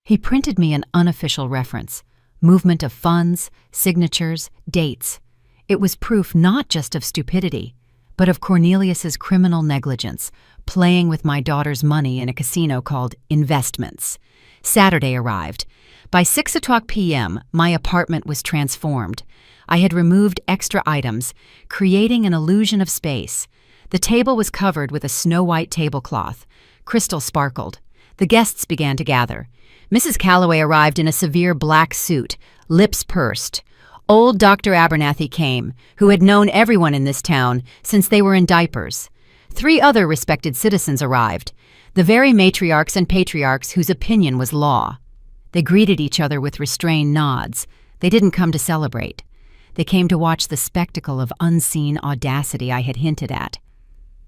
He printed me an unofficial reference, movement of funds, signatures, dates. It was proof not just of stupidity, but of Cornelius's criminal negligence, playing with my daughter's money in a casino called Investments. Saturday arrived. By 6:00 p.m., my apartment was transformed. I had removed extra items, creating an illusion of space. The table was covered with a snow-white tablecloth. Crystal sparkled. The guests began to gather. Mrs. Calloway arrived in a severe black suit, lips pursed. Old Dr. Abernathy came, who had known everyone in this town since they were in diapers. 3 other respected citizens arrived, the very matriarchs and patriarchs whose opinion was law. They greeted each other with restrained nods. They didn't come to celebrate. They came to watch the spectacle of unseen audacity I had hinted at.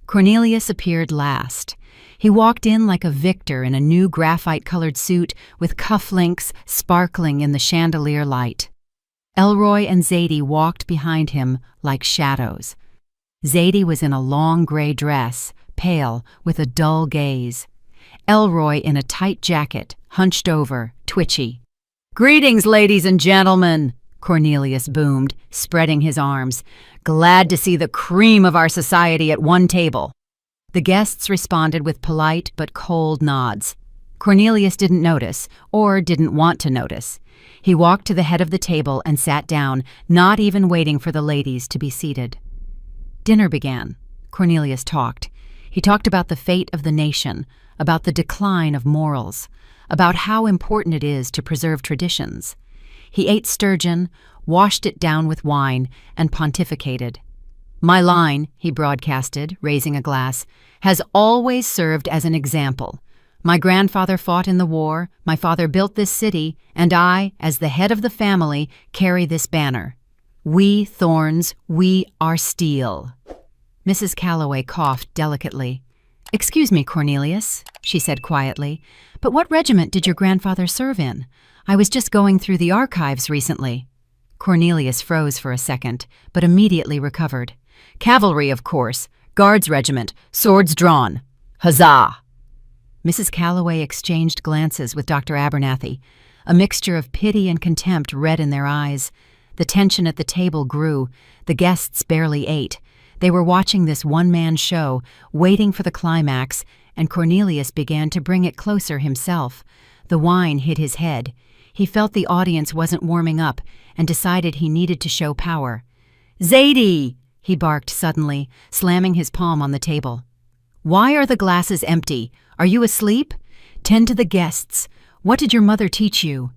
Cornelius appeared last. He walked in like a victor in a new graphite-colored suit with cufflinks sparkling in the chandelier light. Elroy and Zadie walked behind him like shadows. Zadie was in a long gray dress, pale, with a dull gaze. Elroy in a tight jacket, hunched over, twitchy. "Greetings, ladies and gentlemen," Cornelius boomed, spreading his arms. "Glad to see the cream of our society at one table." The guests responded with polite but cold nods. Cornelius didn't notice, or didn't want to notice. He walked to the head of the table and sat down, not even waiting for the ladies to be seated. Dinner began. Cornelius talked. He talked about the fate of the nation, about the decline of morals, about how important it is to preserve traditions. He ate sturgeon, washed it down with wine, and pontificated. "My line," he broadcasted, raising a glass, "has always served as an example. My grandfather fought in the war, my father built this city, and I, as the head of the family, carry this banner. We thorns, we are steel." Mrs. Calloway coughed delicately. "Excuse me, Cornelius," she said quietly, "but what regiment did your grandfather serve in? I was just going through the archives recently." Cornelius froze for a second, but immediately recovered. "Cavalry, of course. Guards regiment. Swords drawn. Huzzah!" Mrs. Calloway exchanged glances with Dr. Abernathy. A mixture of pity and contempt read in their eyes. The tension at the table grew. The guests barely ate. They were watching this one-man show, waiting for the climax, and Cornelius began to bring it closer himself. The wine hit his head. He felt the audience wasn't warming up and decided he needed to show power. "Zadie!" he barked suddenly, slamming his palm on the table. "Why are the glasses empty? Are you asleep? Tend to the guests. What did your mother teach you?"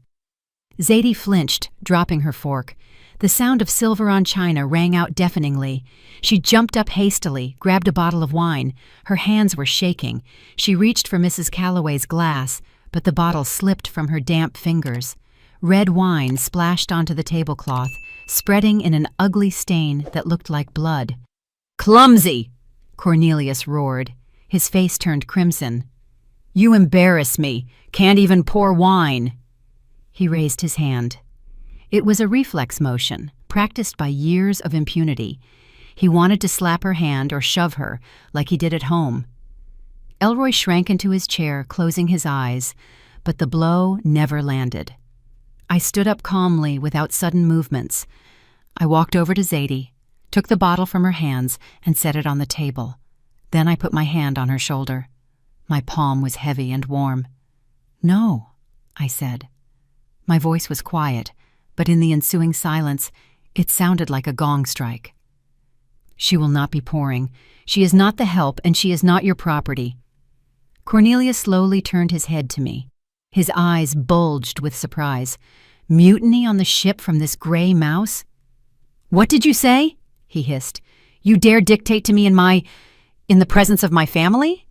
Zadie flinched, dropping her fork. The sound of silver on china rang out deafeningly. She jumped up hastily, grabbed a bottle of wine. Her hands were shaking. She reached for Mrs. Calloway's glass, but the bottle slipped from her damp fingers. Red wine splashed onto the tablecloth, spreading in an ugly stain that looked like blood. "Clumsy!" Cornelius roared. His face turned crimson. "You embarrass me. Can't even pour wine." He raised his hand. It was a reflex motion, practiced by years of impunity. He wanted to slap her hand or shove her, like he did at home. Elroy shrank into his chair, closing his eyes, but the blow never landed. I stood up calmly, without sudden movements. I walked over to Zadie, took the bottle from her hands, and set it on the table. Then I put my hand on her shoulder. My palm was heavy and warm. "No," I said. My voice was quiet, but in the ensuing silence, it sounded like a gong strike. "She will not be pouring. She is not the help, and she is not your property." Cornelius slowly turned his head to me. His eyes bulged with surprise. "Mutiny on the ship from this gray mouse?" "What did you say?" he hissed. "You dare dictate to me in the presence of my family?"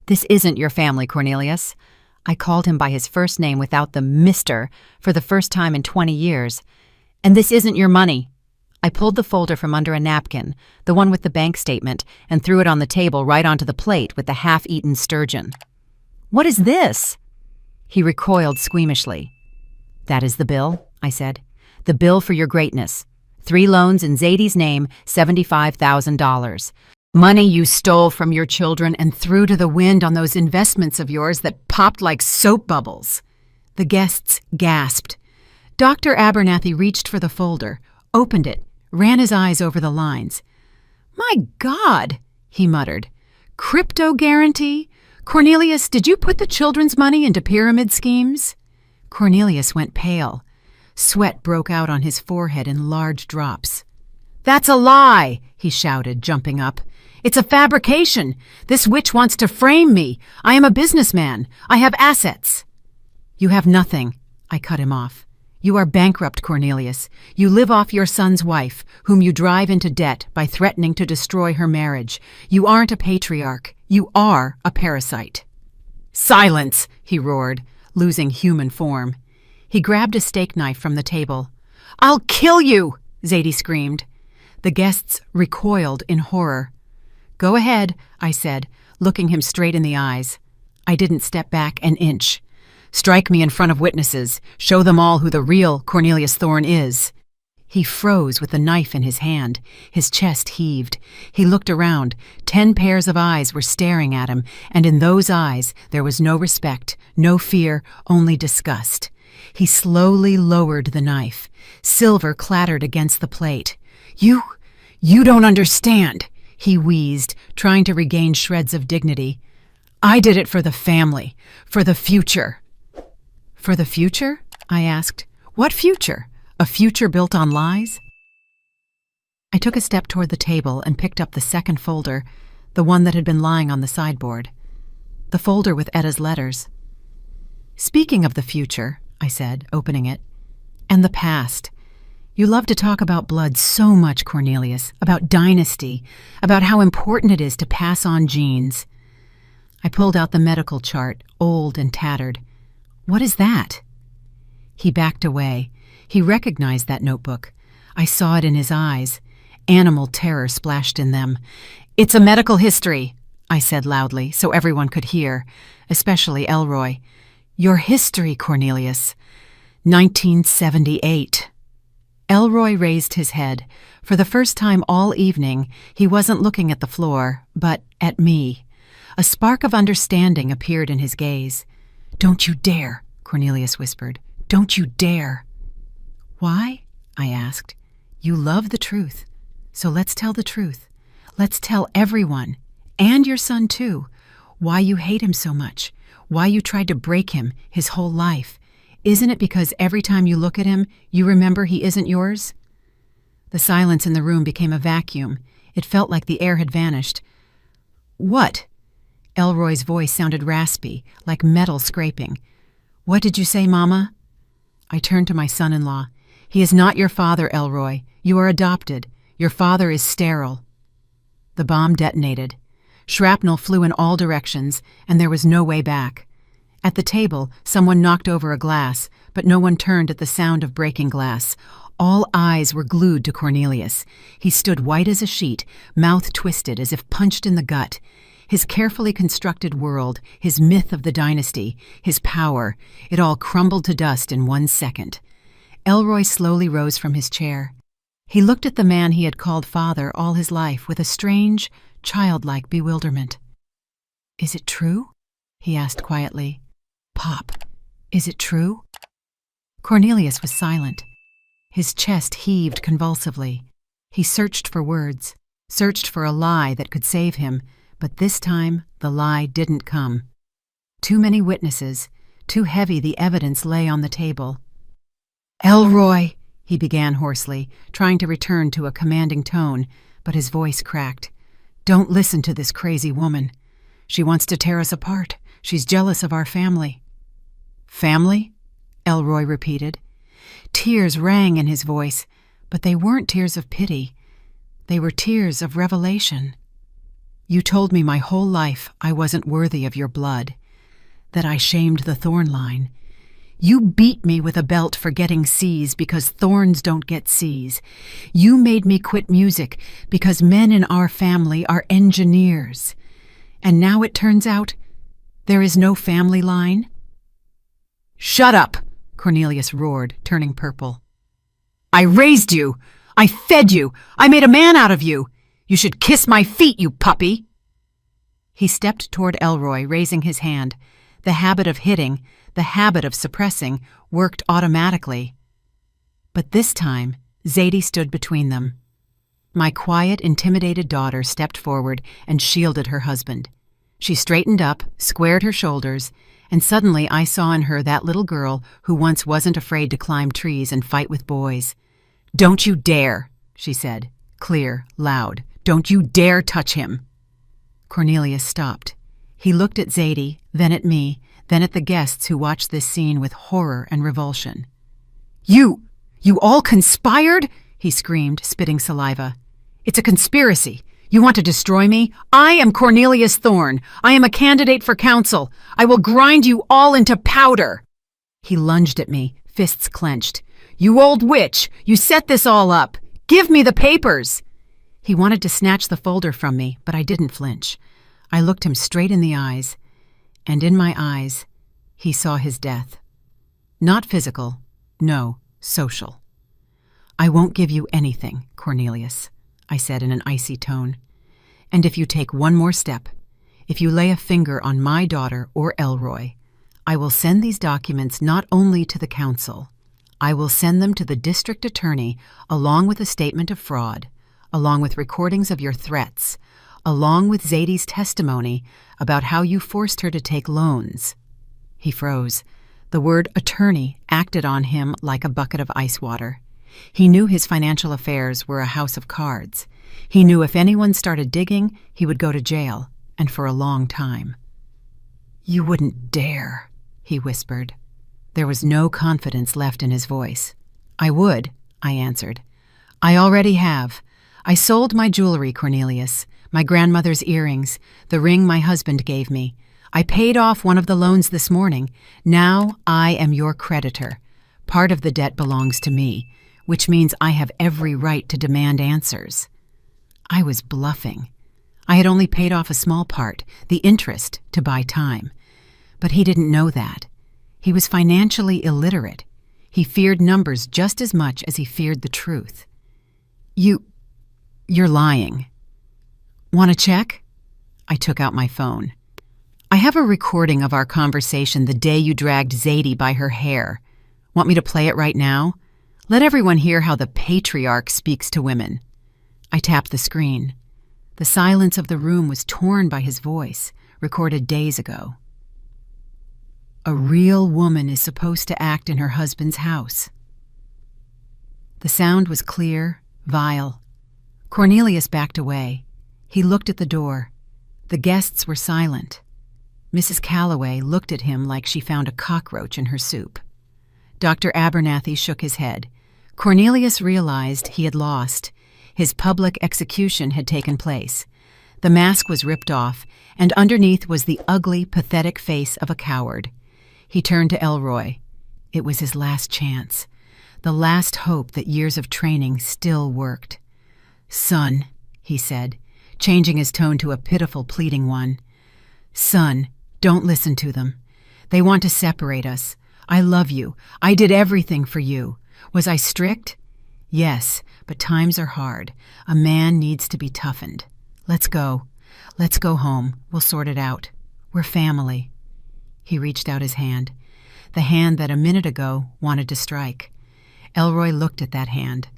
"This isn't your family, Cornelius." I called him by his first name without the Mr. for the first time in 20 years. "And this isn't your money." I pulled the folder from under a napkin, the one with the bank statement, and threw it on the table right onto the plate with the half-eaten sturgeon. "What is this?" He recoiled squeamishly. "That is the bill," I said. "The bill for your greatness. 3 loans in Zadie's name, $75,000. Money you stole from your children and threw to the wind on those investments of yours that popped like soap bubbles." The guests gasped. Dr. Abernathy reached for the folder, opened it, ran his eyes over the lines. "My God," he muttered. "Crypto guarantee? Cornelius, did you put the children's money into pyramid schemes?" Cornelius went pale. Sweat broke out on his forehead in large drops. "That's a lie," he shouted, jumping up. "It's a fabrication. This witch wants to frame me. I am a businessman. I have assets." "You have nothing," I cut him off. You are bankrupt, Cornelius. You live off your son's wife, whom you drive into debt by threatening to destroy her marriage. You aren't a patriarch. You are a parasite." "Silence!" he roared, losing human form. He grabbed a steak knife from the table. "I'll kill you!" Zadie screamed. The guests recoiled in horror. "Go ahead," I said, looking him straight in the eyes. I didn't step back an inch. "Strike me in front of witnesses. Show them all who the real Cornelius Thorne is." He froze with the knife in his hand. His chest heaved. He looked around. 10 pairs of eyes were staring at him, and in those eyes there was no respect, no fear, only disgust. He slowly lowered the knife. Silver clattered against the plate. You don't understand," he wheezed, trying to regain shreds of dignity. "I did it for the family, for the future." "For the future?" I asked. "What future? A future built on lies?" I took a step toward the table and picked up the second folder, the one that had been lying on the sideboard. The folder with Etta's letters. "Speaking of the future," I said, opening it, "and the past. You love to talk about blood so much, Cornelius, about dynasty, about how important it is to pass on genes." I pulled out the medical chart, old and tattered. "What is that?" He backed away. He recognized that notebook. I saw it in his eyes. Animal terror splashed in them. "It's a medical history," I said loudly, so everyone could hear, especially Elroy. "Your history, Cornelius. 1978. Elroy raised his head. For the first time all evening, he wasn't looking at the floor, but at me. A spark of understanding appeared in his gaze. "Don't you dare," Cornelius whispered. "Don't you dare." "Why?" I asked. "You love the truth. So let's tell the truth. Let's tell everyone, and your son too, why you hate him so much, why you tried to break him his whole life. Isn't it because every time you look at him, you remember he isn't yours?" The silence in the room became a vacuum. It felt like the air had vanished. "What?" Elroy's voice sounded raspy, like metal scraping. "What did you say, Mama?" I turned to my son-in-law. "He is not your father, Elroy. You are adopted. Your father is sterile." The bomb detonated. Shrapnel flew in all directions, and there was no way back. At the table, someone knocked over a glass, but no one turned at the sound of breaking glass. All eyes were glued to Cornelius. He stood white as a sheet, mouth twisted as if punched in the gut. His carefully constructed world, his myth of the dynasty, his power, it all crumbled to dust in 1 second. Elroy slowly rose from his chair. He looked at the man he had called father all his life with a strange, childlike bewilderment. "Is it true?" he asked quietly. "Pop, is it true?" Cornelius was silent. His chest heaved convulsively. He searched for words, searched for a lie that could save him, but this time the lie didn't come. Too many witnesses, too heavy the evidence lay on the table. "Elroy," he began hoarsely, trying to return to a commanding tone, but his voice cracked. "Don't listen to this crazy woman. She wants to tear us apart. She's jealous of our family." "Family?" Elroy repeated. Tears rang in his voice, but they weren't tears of pity. They were tears of revelation. "You told me my whole life I wasn't worthy of your blood, that I shamed the Thorne line. You beat me with a belt for getting C's because Thorns don't get C's. You made me quit music because men in our family are engineers. And now it turns out there is no family line?" "Shut up!" Cornelius roared, turning purple. "I raised you! I fed you! I made a man out of you! You should kiss my feet, you puppy!" He stepped toward Elroy, raising his hand. The habit of hitting, the habit of suppressing, worked automatically. But this time, Zadie stood between them. My quiet, intimidated daughter stepped forward and shielded her husband. She straightened up, squared her shoulders, and suddenly I saw in her that little girl who once wasn't afraid to climb trees and fight with boys. "Don't you dare," she said, clear, loud. "Don't you dare touch him." Cornelius stopped. He looked at Zadie, then at me, then at the guests who watched this scene with horror and revulsion. You all conspired?" he screamed, spitting saliva. "It's a conspiracy. You want to destroy me? I am Cornelius Thorne. I am a candidate for council. I will grind you all into powder." He lunged at me, fists clenched. "You old witch! You set this all up! Give me the papers!" He wanted to snatch the folder from me, but I didn't flinch. I looked him straight in the eyes, and in my eyes, he saw his death. Not physical, no, social. "I won't give you anything, Cornelius," I said in an icy tone. "And if you take one more step, if you lay a finger on my daughter or Elroy, I will send these documents not only to the council, I will send them to the district attorney along with a statement of fraud, along with recordings of your threats, along with Zadie's testimony about how you forced her to take loans." He froze. The word attorney acted on him like a bucket of ice water. He knew his financial affairs were a house of cards. He knew if anyone started digging, he would go to jail, and for a long time. "You wouldn't dare," he whispered. There was no confidence left in his voice. "I would," I answered. "I already have. I sold my jewelry, Cornelius, my grandmother's earrings, the ring my husband gave me. I paid off one of the loans this morning. Now I am your creditor. Part of the debt belongs to me, which means I have every right to demand answers." I was bluffing. I had only paid off a small part, the interest, to buy time. But he didn't know that. He was financially illiterate. He feared numbers just as much as he feared the truth. You're lying." "Want to check?" I took out my phone. "I have a recording of our conversation the day you dragged Zadie by her hair. Want me to play it right now? Let everyone hear how the patriarch speaks to women." I tapped the screen. The silence of the room was torn by his voice, recorded days ago. "A real woman is supposed to act in her husband's house." The sound was clear, vile. Cornelius backed away. He looked at the door. The guests were silent. Mrs. Calloway looked at him like she found a cockroach in her soup. Dr. Abernathy shook his head. Cornelius realized he had lost. His public execution had taken place. The mask was ripped off, and underneath was the ugly, pathetic face of a coward. He turned to Elroy. It was his last chance, the last hope that years of training still worked. "Son," he said, changing his tone to a pitiful, pleading one. "Son, don't listen to them. They want to separate us. I love you. I did everything for you. Was I strict? Yes, but times are hard. A man needs to be toughened. Let's go. Let's go home. We'll sort it out. We're family." He reached out his hand, the hand that a minute ago wanted to strike. Elroy looked at that hand.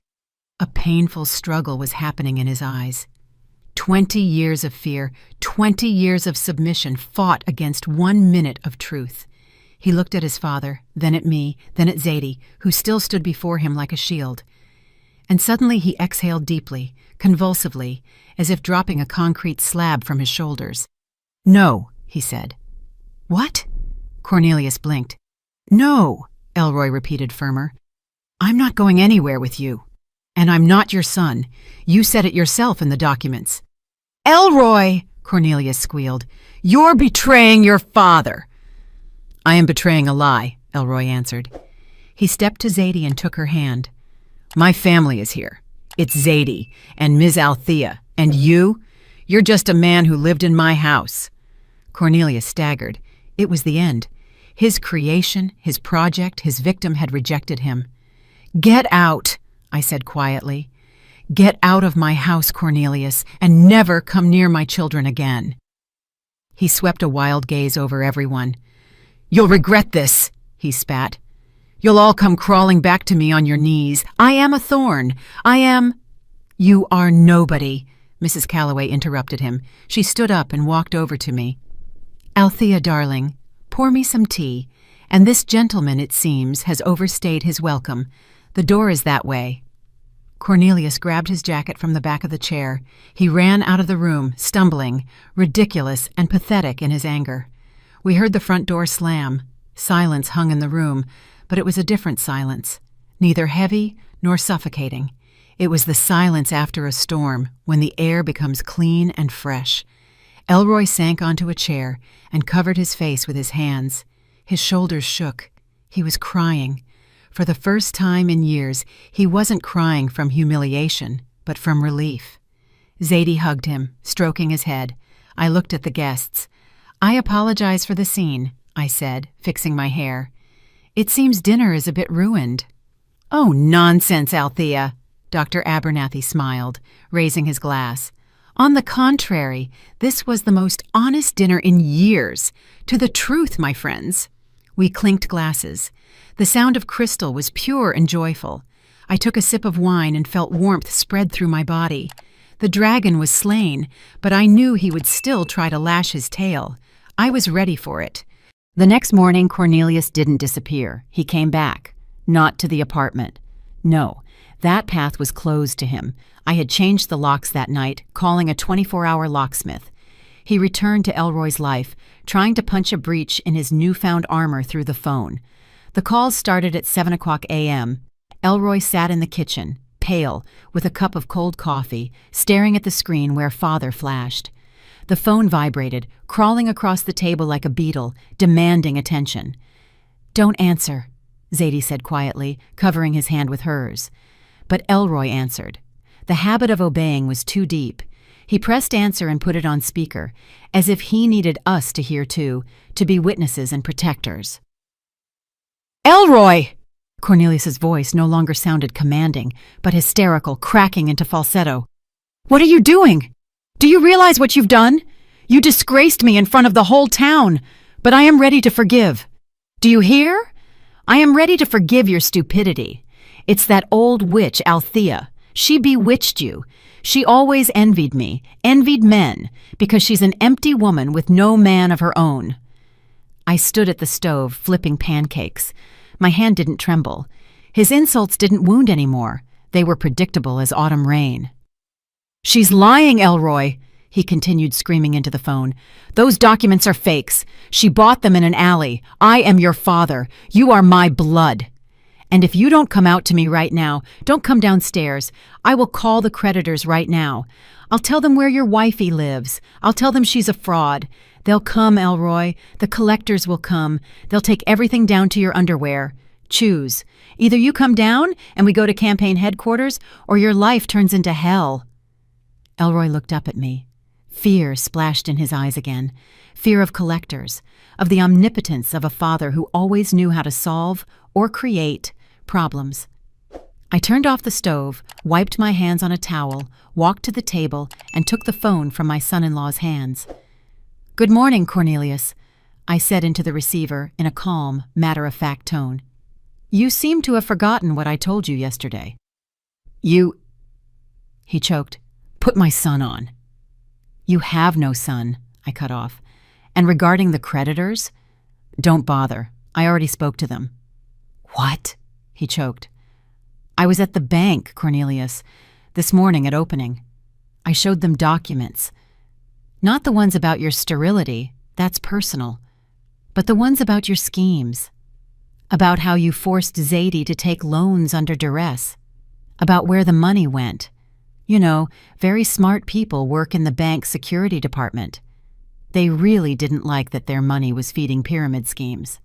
A painful struggle was happening in his eyes. 20 years of fear, 20 years of submission fought against 1 minute of truth. He looked at his father, then at me, then at Zadie, who still stood before him like a shield. And suddenly he exhaled deeply, convulsively, as if dropping a concrete slab from his shoulders. "No," he said. "What?" Cornelius blinked. "No," Elroy repeated firmer. "I'm not going anywhere with you. And I'm not your son. You said it yourself in the documents." "Elroy!" Cornelius squealed. "You're betraying your father." "I am betraying a lie," Elroy answered. He stepped to Zadie and took her hand. "My family is here. It's Zadie and Ms. Althea. And you're just a man who lived in my house." Cornelius staggered. It was the end. His creation, his project, his victim had rejected him. "Get out," I said quietly. "Get out of my house, Cornelius, and never come near my children again." He swept a wild gaze over everyone. "You'll regret this," he spat. "You'll all come crawling back to me on your knees. I am a thorn. I am—" "You are nobody," Mrs. Calloway interrupted him. She stood up and walked over to me. "Althea, darling, pour me some tea. And this gentleman, it seems, has overstayed his welcome. The door is that way." Cornelius grabbed his jacket from the back of the chair. He ran out of the room, stumbling, ridiculous and pathetic in his anger. We heard the front door slam. Silence hung in the room, but it was a different silence. neither heavy nor suffocating. It was the silence after a storm, when the air becomes clean and fresh. Elroy sank onto a chair and covered his face with his hands. His shoulders shook. He was crying. For the first time in years, he wasn't crying from humiliation, but from relief. Zadie hugged him, stroking his head. I looked at the guests. "I apologize for the scene," I said, fixing my hair. "It seems dinner is a bit ruined." "Oh, nonsense, Althea," Dr. Abernathy smiled, raising his glass. "On the contrary, this was the most honest dinner in years. To the truth, my friends." We clinked glasses. The sound of crystal was pure and joyful. I took a sip of wine and felt warmth spread through my body. The dragon was slain, but I knew he would still try to lash his tail. I was ready for it. The next morning, Cornelius didn't disappear. He came back. Not to the apartment. No, that path was closed to him. I had changed the locks that night, calling a 24-hour locksmith. He returned to Elroy's life, trying to punch a breach in his newfound armor through the phone. The calls started at 7 a.m. Elroy sat in the kitchen, pale, with a cup of cold coffee, staring at the screen where Father flashed. The phone vibrated, crawling across the table like a beetle, demanding attention. "Don't answer," Zadie said quietly, covering his hand with hers. But Elroy answered. The habit of obeying was too deep. He pressed answer and put it on speaker, as if he needed us to hear too, to be witnesses and protectors. "Elroy!" Cornelius's voice no longer sounded commanding, but hysterical, cracking into falsetto. "What are you doing? Do you realize what you've done? You disgraced me in front of the whole town, but I am ready to forgive. Do you hear? I am ready to forgive your stupidity. It's that old witch, Althea. She bewitched you. She always envied me, envied men, because she's an empty woman with no man of her own." I stood at the stove, flipping pancakes. My hand didn't tremble. His insults didn't wound anymore. They were predictable as autumn rain. "She's lying, Elroy," he continued, screaming into the phone. "Those documents are fakes. She bought them in an alley. I am your father. You are my blood. And if you don't come out to me right now, don't come downstairs, I will call the creditors right now. I'll tell them where your wifey lives. I'll tell them she's a fraud. They'll come, Elroy. The collectors will come. They'll take everything down to your underwear. Choose. Either you come down and we go to campaign headquarters, or your life turns into hell." Elroy looked up at me. Fear splashed in his eyes again. Fear of collectors, of the omnipotence of a father who always knew how to solve or create problems. I turned off the stove, wiped my hands on a towel, walked to the table, and took the phone from my son-in-law's hands. "Good morning, Cornelius," I said into the receiver in a calm, matter-of-fact tone. "You seem to have forgotten what I told you yesterday." "You—" He choked. "Put my son on." "You have no son," I cut off. "And regarding the creditors? Don't bother. I already spoke to them." "What?" He choked. "I was at the bank, Cornelius, this morning at opening. I showed them documents. Not the ones about your sterility, that's personal, but the ones about your schemes. About how you forced Zadie to take loans under duress. About where the money went. You know, very smart people work in the bank's security department. They really didn't like that their money was feeding pyramid schemes."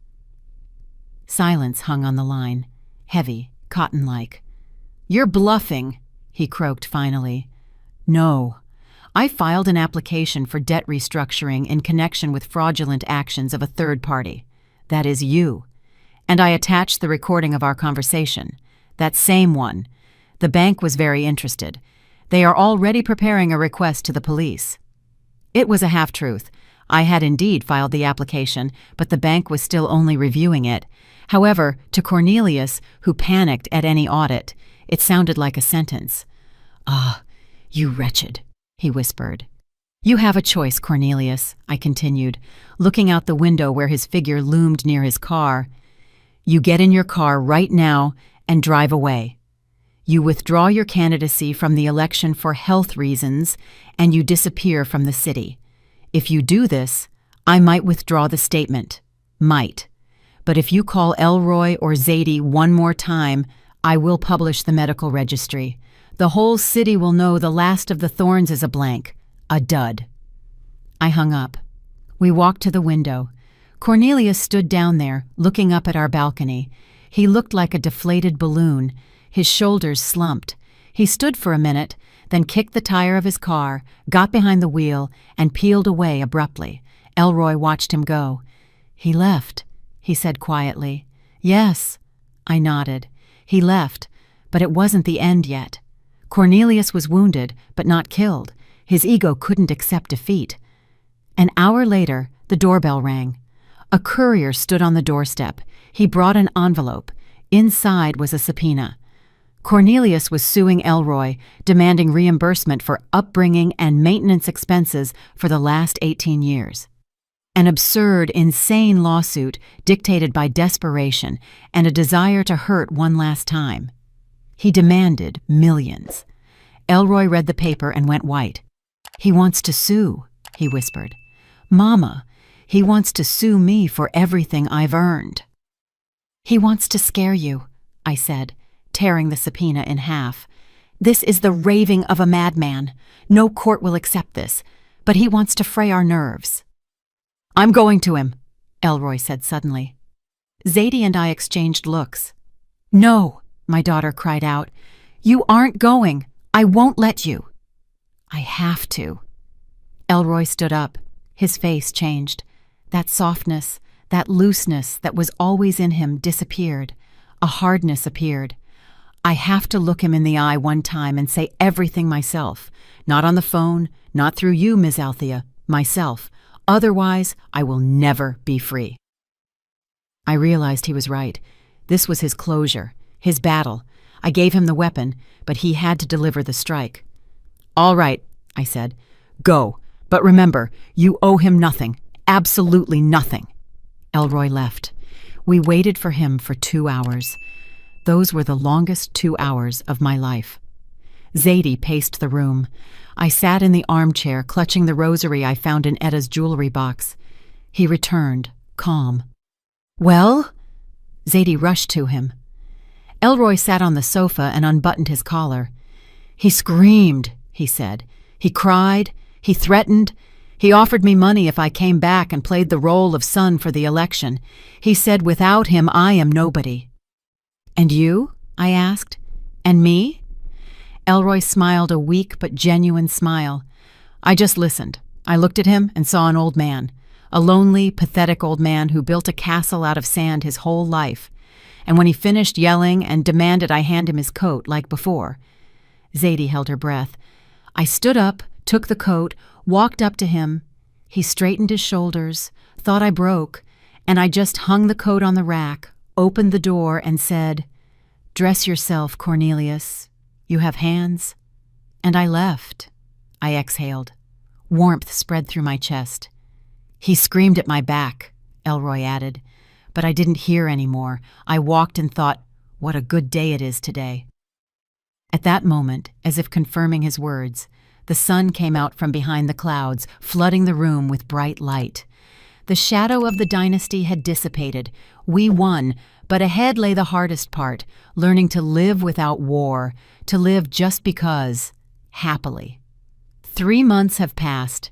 Silence hung on the line, heavy, cotton-like. "You're bluffing," he croaked finally. "No. I filed an application for debt restructuring in connection with fraudulent actions of a third party. That is you. And I attached the recording of our conversation. That same one. The bank was very interested. They are already preparing a request to the police." It was a half-truth. I had indeed filed the application, but the bank was still only reviewing it. However, to Cornelius, who panicked at any audit, it sounded like a sentence. "Ah, you wretched," he whispered. "You have a choice, Cornelius," I continued, looking out the window where his figure loomed near his car. "You get in your car right now and drive away. You withdraw your candidacy from the election for health reasons, and you disappear from the city. If you do this, I might withdraw the statement. Might. But if you call Elroy or Zadie one more time, I will publish the medical registry. The whole city will know the last of the Thorns is a blank, a dud." I hung up. We walked to the window. Cornelius stood down there, looking up at our balcony. He looked like a deflated balloon. His shoulders slumped. He stood for a minute, then kicked the tire of his car, got behind the wheel, and peeled away abruptly. Elroy watched him go. "He left," he said quietly. "Yes." I nodded. "He left, but it wasn't the end yet. Cornelius was wounded, but not killed. His ego couldn't accept defeat." An hour later, the doorbell rang. A courier stood on the doorstep. He brought an envelope. Inside was a subpoena. Cornelius was suing Elroy, demanding reimbursement for upbringing and maintenance expenses for the last 18 years. An absurd, insane lawsuit dictated by desperation and a desire to hurt one last time. He demanded millions. Elroy read the paper and went white. "He wants to sue," he whispered. "Mama, he wants to sue me for everything I've earned." "He wants to scare you," I said, tearing the subpoena in half. "This is the raving of a madman. No court will accept this, but he wants to fray our nerves." "I'm going to him," Elroy said suddenly. Zadie and I exchanged looks. "No," my daughter cried out. "You aren't going. I won't let you." "I have to." Elroy stood up. His face changed. That softness, that looseness that was always in him disappeared. A hardness appeared. "I have to look him in the eye one time and say everything myself. Not on the phone, not through you, Ms. Althea. Myself. Otherwise, I will never be free." I realized he was right. This was his closure, his battle. I gave him the weapon, but he had to deliver the strike. "All right," I said. "Go. But remember, you owe him nothing. Absolutely nothing." Elroy left. We waited for him for 2 hours. Those were the longest 2 hours of my life. Zadie paced the room. I sat in the armchair, clutching the rosary I found in Etta's jewelry box. He returned, calm. "Well?" Zadie rushed to him. Elroy sat on the sofa and unbuttoned his collar. "He screamed," he said. "He cried. He threatened. He offered me money if I came back and played the role of son for the election. He said without him I am nobody." "And you?" I asked. "And me?" Elroy smiled a weak but genuine smile. "I just listened. I looked at him and saw an old man. A lonely, pathetic old man who built a castle out of sand his whole life. And when he finished yelling and demanded I hand him his coat like before." Zadie held her breath. "I stood up, took the coat, walked up to him. He straightened his shoulders, thought I broke, and I just hung the coat on the rack, opened the door, and said, 'Dress yourself, Cornelius. You have hands.' And I left." I exhaled. Warmth spread through my chest. "He screamed at my back," Elroy added, "but I didn't hear any more. I walked and thought, what a good day it is today." At that moment, as if confirming his words, the sun came out from behind the clouds, flooding the room with bright light. The shadow of the dynasty had dissipated. We won, but ahead lay the hardest part, learning to live without war, to live just because, happily. 3 months have passed.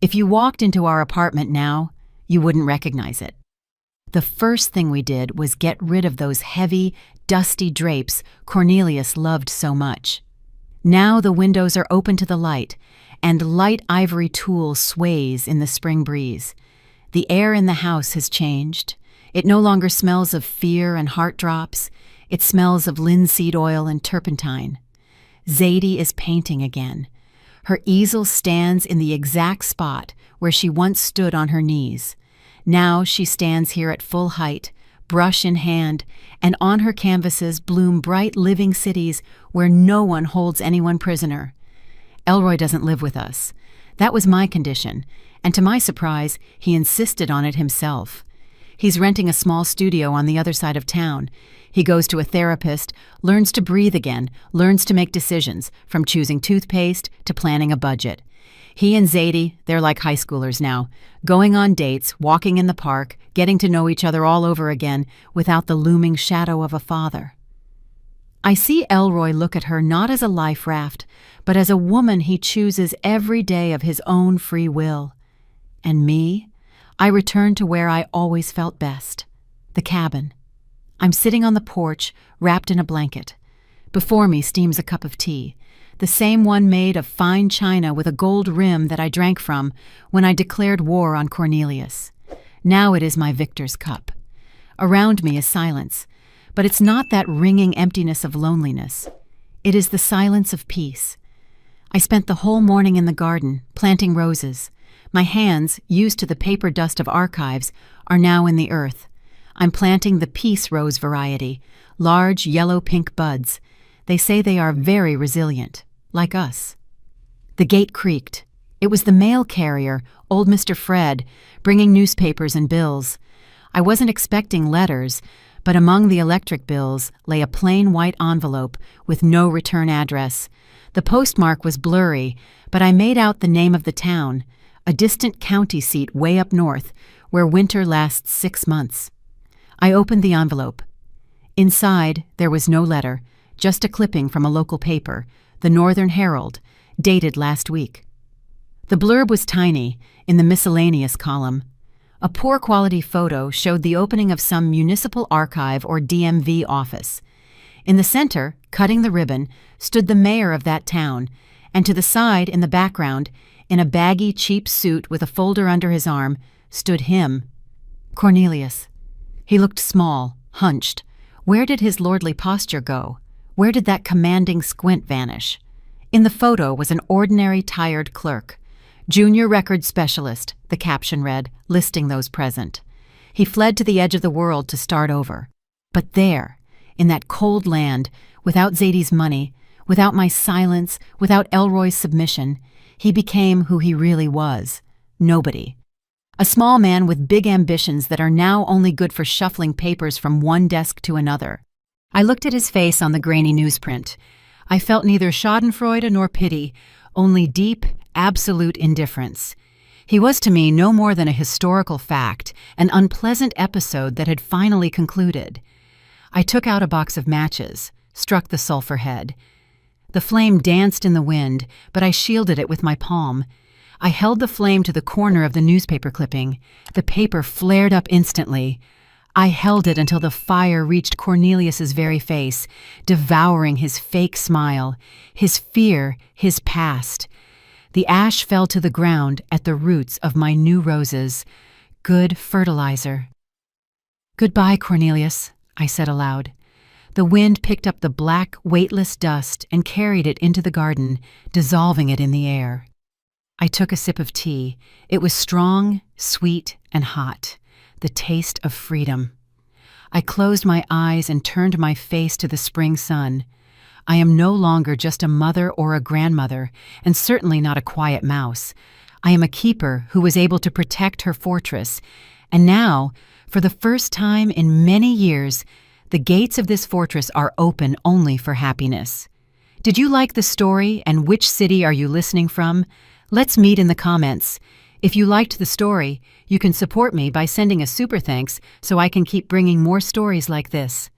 If you walked into our apartment now, you wouldn't recognize it. The first thing we did was get rid of those heavy, dusty drapes Cornelius loved so much. Now the windows are open to the light, and light ivory tulle sways in the spring breeze. The air in the house has changed. It no longer smells of fear and heart drops. It smells of linseed oil and turpentine. Zadie is painting again. Her easel stands in the exact spot where she once stood on her knees. Now she stands here at full height, brush in hand, and on her canvases bloom bright living cities where no one holds anyone prisoner. Elroy doesn't live with us. That was my condition, and to my surprise, he insisted on it himself. He's renting a small studio on the other side of town. He goes to a therapist, learns to breathe again, learns to make decisions, from choosing toothpaste to planning a budget. He and Zadie, they're like high schoolers now, going on dates, walking in the park, getting to know each other all over again without the looming shadow of a father. I see Elroy look at her not as a life raft, but as a woman he chooses every day of his own free will. And me? I return to where I always felt best, the cabin. I'm sitting on the porch, wrapped in a blanket. Before me steams a cup of tea, the same one made of fine china with a gold rim that I drank from when I declared war on Cornelius. Now it is my victor's cup. Around me is silence, but it's not that ringing emptiness of loneliness. It is the silence of peace. I spent the whole morning in the garden, planting roses. My hands, used to the paper dust of archives, are now in the earth. I'm planting the peace rose variety, large yellow-pink buds. They say they are very resilient, like us. The gate creaked. It was the mail carrier, old Mr. Fred, bringing newspapers and bills. I wasn't expecting letters, but among the electric bills lay a plain white envelope with no return address. The postmark was blurry, but I made out the name of the town, a distant county seat way up north, where winter lasts 6 months. I opened the envelope. Inside, there was no letter, just a clipping from a local paper, the Northern Herald, dated last week. The blurb was tiny, in the miscellaneous column. A poor quality photo showed the opening of some municipal archive or DMV office. In the center, cutting the ribbon, stood the mayor of that town, and to the side, in the background, in a baggy, cheap suit with a folder under his arm, stood him, Cornelius. He looked small, hunched. Where did his lordly posture go? Where did that commanding squint vanish? In the photo was an ordinary, tired clerk. Junior record specialist, the caption read, listing those present. He fled to the edge of the world to start over. But there, in that cold land, without Zadie's money, without my silence, without Elroy's submission, he became who he really was, nobody. A small man with big ambitions that are now only good for shuffling papers from one desk to another. I looked at his face on the grainy newsprint. I felt neither schadenfreude nor pity, only deep, absolute indifference. He was to me no more than a historical fact, an unpleasant episode that had finally concluded. I took out a box of matches, struck the sulfur head. The flame danced in the wind, but I shielded it with my palm. I held the flame to the corner of the newspaper clipping. The paper flared up instantly. I held it until the fire reached Cornelius's very face, devouring his fake smile, his fear, his past. The ash fell to the ground at the roots of my new roses. Good fertilizer. "Goodbye, Cornelius," I said aloud. The wind picked up the black, weightless dust and carried it into the garden, dissolving it in the air. I took a sip of tea. It was strong, sweet, and hot, the taste of freedom. I closed my eyes and turned my face to the spring sun. I am no longer just a mother or a grandmother, and certainly not a quiet mouse. I am a keeper who was able to protect her fortress, and now, for the first time in many years, the gates of this fortress are open only for happiness. Did you like the story, and which city are you listening from? Let's meet in the comments. If you liked the story, you can support me by sending a super thanks so I can keep bringing more stories like this.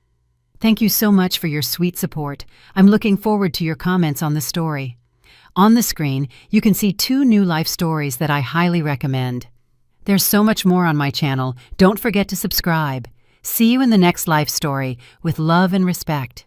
Thank you so much for your sweet support. I'm looking forward to your comments on the story. On the screen, you can see 2 new life stories that I highly recommend. There's so much more on my channel. Don't forget to subscribe. See you in the next life story with love and respect.